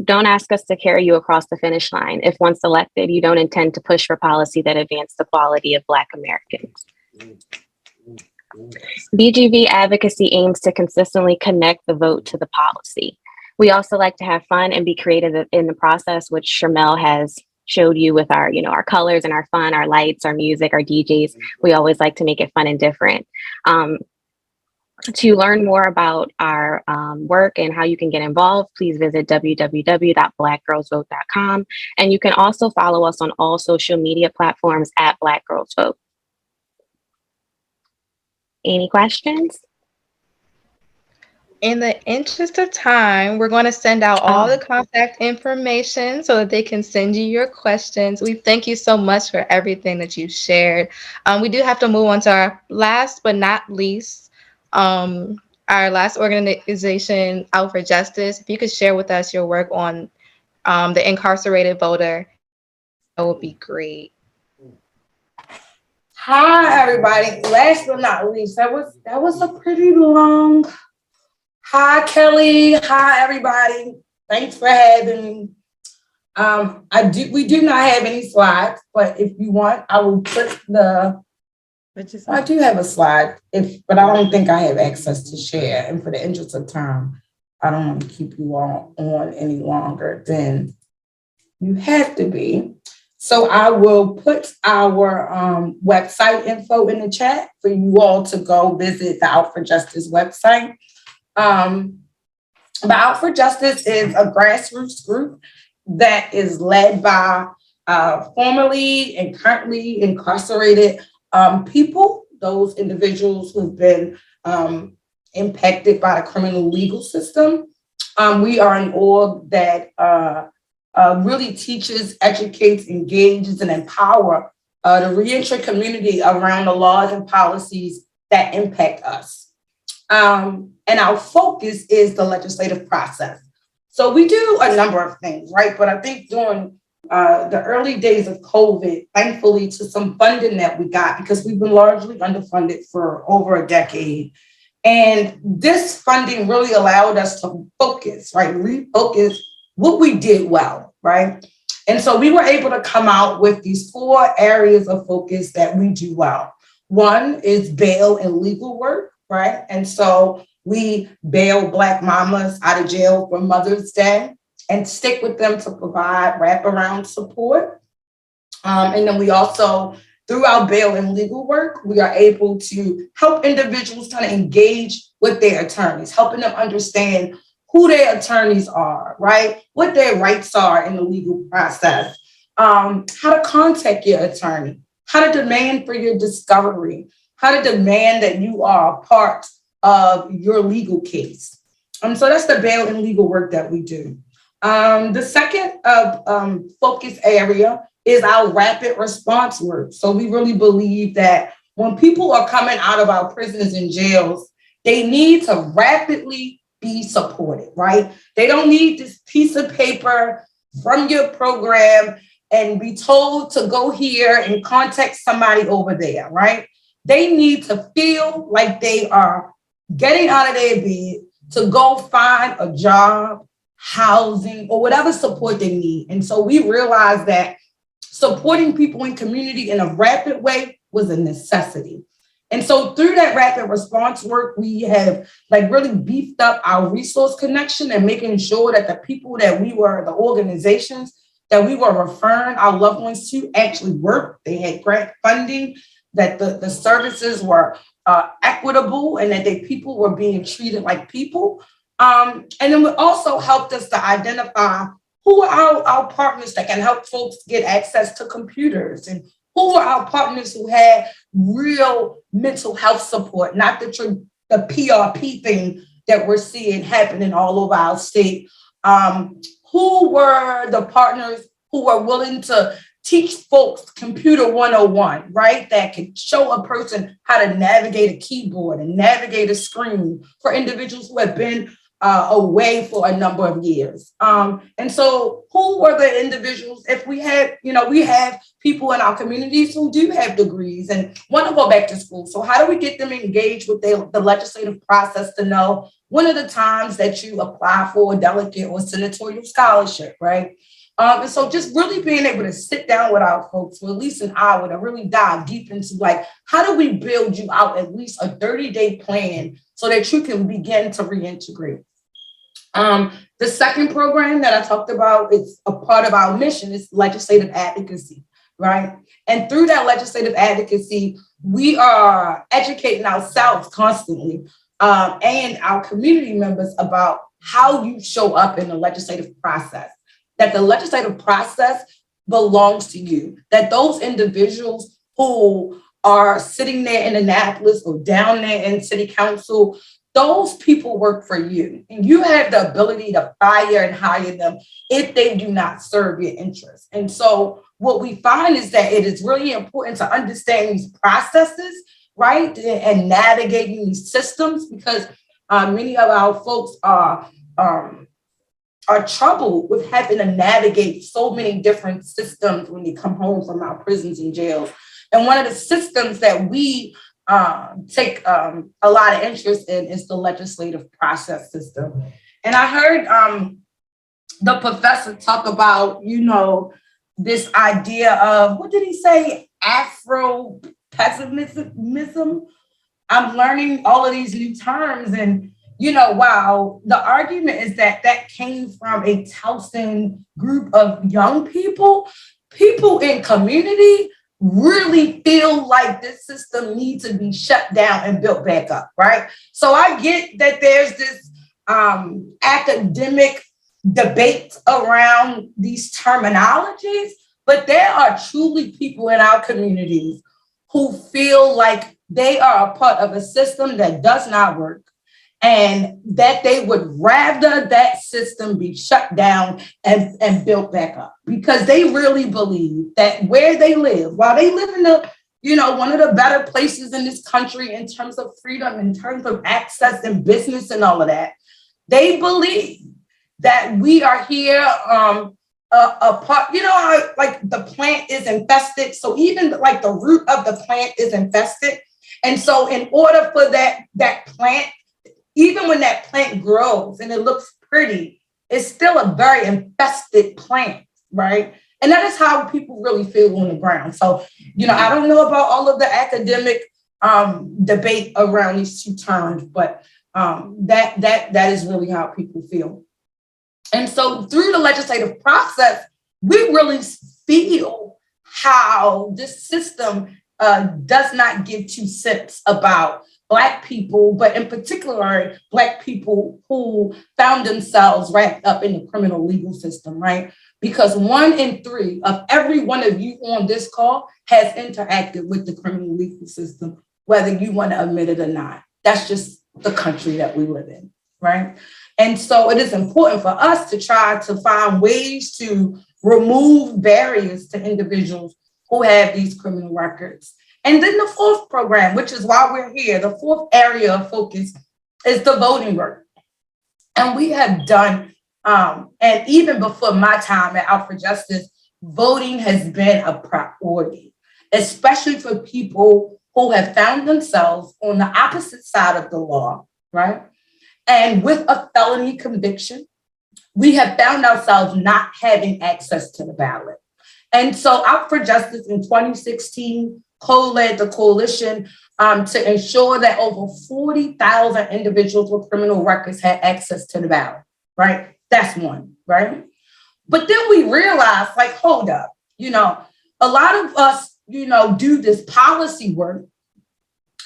don't ask us to carry you across the finish line if once elected, you don't intend to push for policy that advance the quality of Black Americans. BGV Advocacy aims to consistently connect the vote to the policy. We also like to have fun and be creative in the process, which Shermel has showed you with our, our colors and our fun, our lights, our music, our DJs. We always like to make it fun and different. To learn more about our work and how you can get involved, please visit www.blackgirlsvote.com. And you can also follow us on all social media platforms at Black Girls Vote. Any questions? In the interest of time, we're going to send out all the contact information so that they can send you your questions. We thank you so much for everything that you shared. We do have to move on to our last but not least, our last organization, Out for Justice. If you could share with us your work on the incarcerated voter, that would be great. Hi, everybody. Last but not least, that was a pretty long. Hi, Kelly. Hi, everybody. Thanks for having me. We do not have any slides, but if you want, I will put I do have a slide, but I don't think I have access to share. And for the interest of time, I don't want to keep you all on any longer than you have to be. So I will put our website info in the chat for you all to go visit the Out for Justice website. The Out for Justice is a grassroots group that is led by formerly and currently incarcerated people, those individuals who've been impacted by the criminal legal system. We are an org that really teaches, educates, engages, and empower the reentry community around the laws and policies that impact us. And our focus is the legislative process. So we do a number of things, right? But I think during the early days of COVID, thankfully to some funding that we got, because we've been largely underfunded for over a decade. And this funding really allowed us to focus, right? Refocus what we did well, right? And so we were able to come out with these 4 areas of focus that we do well. One is bail and legal work, right? And so we bail Black mamas out of jail for Mother's Day and stick with them to provide wraparound support. And then we also, through our bail and legal work, we are able to help individuals kind of engage with their attorneys, helping them understand who their attorneys are, right? What their rights are in the legal process, how to contact your attorney, how to demand for your discovery, how to demand that you are a part of your legal case. So that's the bail and legal work that we do. The second focus area is our rapid response work. So we really believe that when people are coming out of our prisons and jails, they need to rapidly be supported, right? They don't need this piece of paper from your program and be told to go here and contact somebody over there, right? They need to feel like they are getting out of their bed, to go find a job, housing, or whatever support they need. And so we realized that supporting people in community in a rapid way was a necessity. And so through that rapid response work, we have like really beefed up our resource connection and making sure that the people that we were, the organizations that we were referring our loved ones to actually worked. They had grant funding, that the services were equitable, and that people were being treated like people. And then it also helped us to identify who are our partners that can help folks get access to computers, and who are our partners who had real mental health support, not the PRP thing that we're seeing happening all over our state. Who were the partners who were willing to teach folks computer 101, right? That could show a person how to navigate a keyboard and navigate a screen for individuals who have been away for a number of years. And so who were the individuals, if we had, we have people in our communities who do have degrees and want to go back to school. So how do we get them engaged with the legislative process to know when are the times that you apply for a delegate or senatorial scholarship, right? And so just really being able to sit down with our folks for at least an hour to really dive deep into like, how do we build you out at least a 30-day plan so that you can begin to reintegrate? The second program that I talked about, it's a part of our mission, is legislative advocacy, right? And through that legislative advocacy, we are educating ourselves constantly and our community members about how you show up in the legislative process, that the legislative process belongs to you, that those individuals who are sitting there in Annapolis or down there in city council, those people work for you, and you have the ability to fire and hire them if they do not serve your interests. And so what we find is that it is really important to understand these processes, right? And navigating these systems, because many of our folks are troubled with having to navigate so many different systems when they come home from our prisons and jails. And one of the systems that we take a lot of interest in is the legislative process system. And I heard the professor talk about, this idea of, what did he say? Afro-pessimism. I'm learning all of these new terms, and wow, the argument is that came from a Towson group of young people in community really feel like this system needs to be shut down and built back up, right? So I get that there's this academic debate around these terminologies, but there are truly people in our communities who feel like they are a part of a system that does not work, and that they would rather that system be shut down and built back up, because they really believe that where they live, while they live in one of the better places in this country in terms of freedom, in terms of access and business and all of that, they believe that we are here a part, how like the plant is infested. So even like the root of the plant is infested. And so in order for that plant, even when that plant grows and it looks pretty, it's still a very infested plant, right? And that is how people really feel on the ground. So, I don't know about all of the academic debate around these two terms, but that is really how people feel. And so through the legislative process, we really feel how this system does not give two cents about Black people, but in particular, Black people who found themselves wrapped up in the criminal legal system, right? Because 1 in 3 of every one of you on this call has interacted with the criminal legal system, whether you want to admit it or not. That's just the country that we live in, right? And so it is important for us to try to find ways to remove barriers to individuals who have these criminal records. And then the fourth program, which is why we're here, the fourth area of focus is the voting work. And we have done, and even before my time at Out for Justice, voting has been a priority, especially for people who have found themselves on the opposite side of the law, right? And with a felony conviction, we have found ourselves not having access to the ballot. And so Out for Justice in 2016 co-led the coalition to ensure that over 40,000 individuals with criminal records had access to the ballot, right? That's one, right? But then we realized, like, hold up, a lot of us, do this policy work,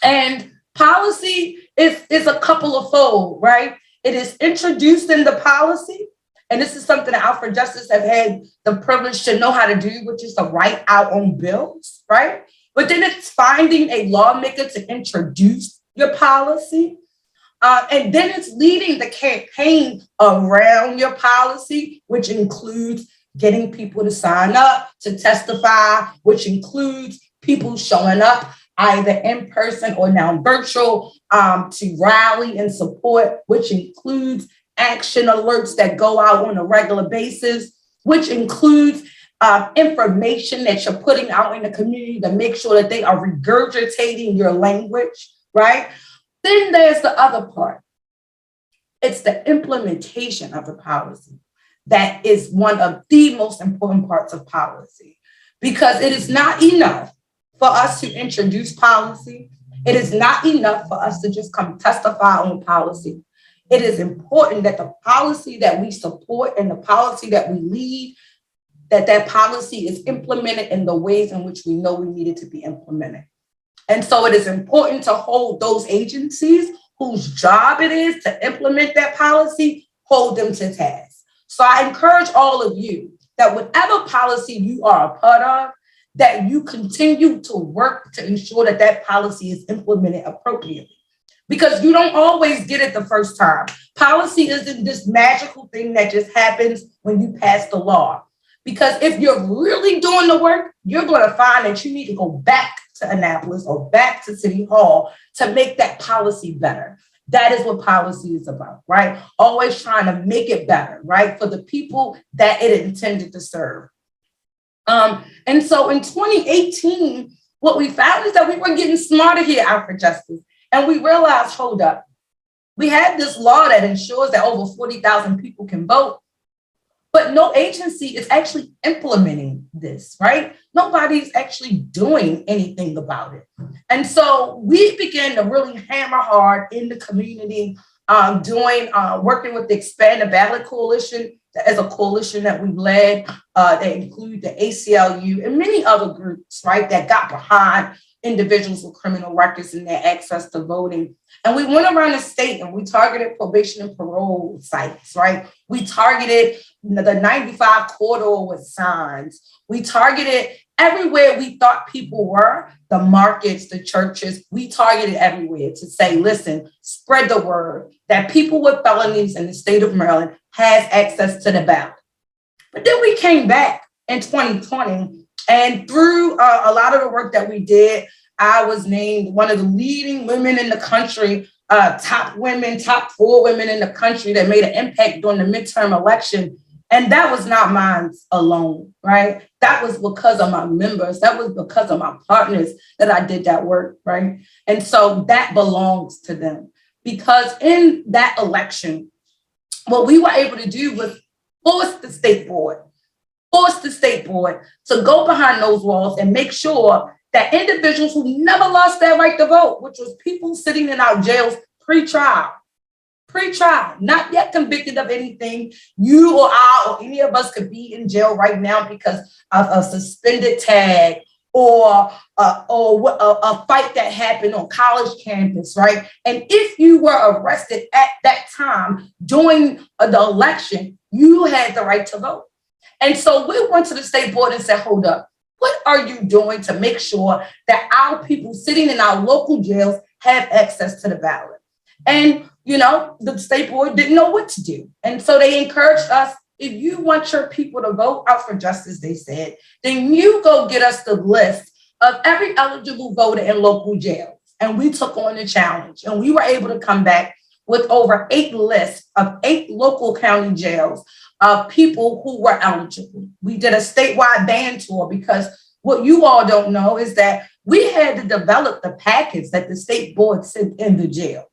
and policy is a couple of fold, right? It is introduced in the policy, and this is something that Out for Justice have had the privilege to know how to do, which is to write our own bills, right? But then it's finding a lawmaker to introduce your policy. And then it's leading the campaign around your policy, which includes getting people to sign up, to testify, which includes people showing up either in person or now virtual to rally and support, which includes action alerts that go out on a regular basis, which includes information that you're putting out in the community to make sure that they are regurgitating your language, right? Then there's the other part. It's the implementation of the policy that is one of the most important parts of policy, because it is not enough for us to introduce policy. It is not enough for us to just come testify on policy. It is important that the policy that we support and the policy that we lead, that policy is implemented in the ways in which we know we need it to be implemented. And so it is important to hold those agencies whose job it is to implement that policy, hold them to task. So I encourage all of you that whatever policy you are a part of, that you continue to work to ensure that that policy is implemented appropriately. Because you don't always get it the first time. Policy isn't this magical thing that just happens when you pass the law. Because if you're really doing the work, you're going to find that you need to go back to Annapolis or back to City Hall to make that policy better. That is what policy is about, right? Always trying to make it better, right? For the people that it intended to serve. And so in 2018, what we found is that we were getting smarter here Out for Justice. And we realized, hold up, we had this law that ensures that over 40,000 people can vote, but no agency is actually implementing this, right? Nobody's actually doing anything about it. And so we began to really hammer hard in the community, working with the Expand the Ballot Coalition as a coalition that we led, that include the ACLU and many other groups, right, that got behind individuals with criminal records and their access to voting. And we went around the state and we targeted probation and parole sites, right? We targeted the 95 corridor with signs. We targeted everywhere we thought people were, the markets, the churches. We targeted everywhere to say, listen, spread the word that people with felonies in the state of Maryland has access to the ballot. But then we came back in 2020, and through a lot of the work that we did, I was named one of the leading women in the country, top 4 women in the country that made an impact during the midterm election. And that was not mine alone, right? That was because of my members. That was because of my partners that I did that work, right? And so that belongs to them. Because in that election, what we were able to do was force the state board to go behind those walls and make sure that individuals who never lost their right to vote, which was people sitting in our jails pre-trial, not yet convicted of anything. You or I or any of us could be in jail right now because of a suspended tag or a fight that happened on college campus, right? And if you were arrested at that time during the election, you had the right to vote. And so we went to the state board and said, hold up, what are you doing to make sure that our people sitting in our local jails have access to the ballot? And, the state board didn't know what to do. And so they encouraged us, if you want your people to vote Out for Justice, they said, then you go get us the list of every eligible voter in local jails. And we took on the challenge, and we were able to come back with over 8 lists of 8 local county jails of people who were eligible. We did a statewide van tour because what you all don't know is that we had to develop the packets that the state board sent in the jails,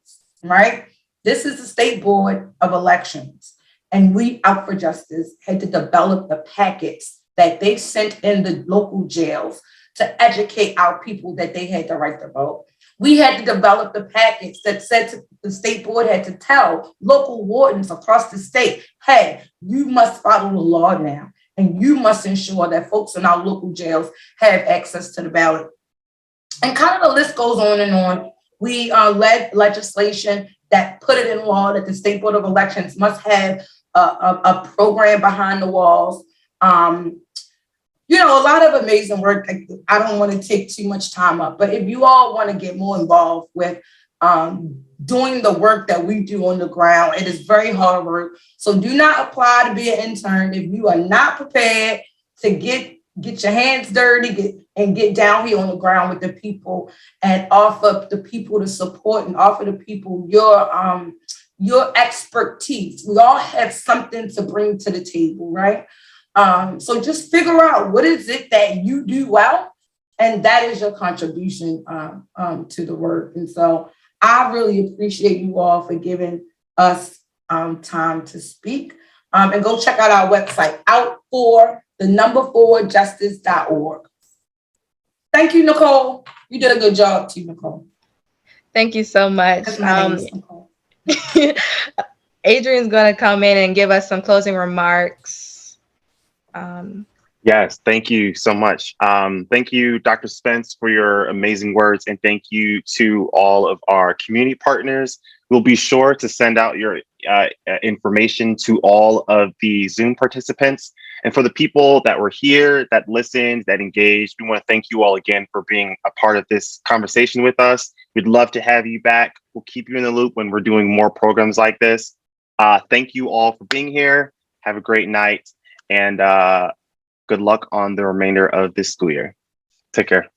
right? This is the State Board of Elections. And we, Out for Justice, had to develop the packets that they sent in the local jails to educate our people that they had the right to vote. We had to develop the packets that said the state board had to tell local wardens across the state, hey, you must follow the law now, and you must ensure that folks in our local jails have access to the ballot. And kind of the list goes on and on. We led legislation that put it in law that the State Board of Elections must have a program behind the walls. You know, a lot of amazing work. I don't want to take too much time up, but if you all want to get more involved with doing the work that we do on the ground, it is very hard work. So do not apply to be an intern if you are not prepared to get your hands dirty and get down here on the ground with the people and offer the people the support and offer the people your expertise. We all have something to bring to the table, right? So just figure out what is it that you do well, and that is your contribution to the work. And so I really appreciate you all for giving us time to speak. And go check out our website, outfor4justice.org. Thank you, Nicole. You did a good job too, Nicole. Thank you so much. That's my name is Nicole. Adrian's going to come in and give us some closing remarks. Yes, thank you so much. Thank you, Dr. Spence, for your amazing words, and thank you to all of our community partners. We'll be sure to send out your information to all of the Zoom participants. And for the people that were here, that listened, that engaged, we want to thank you all again for being a part of this conversation with us. We'd love to have you back. We'll keep you in the loop when we're doing more programs like this. Thank you all for being here. Have a great night. And good luck on the remainder of this school year. Take care.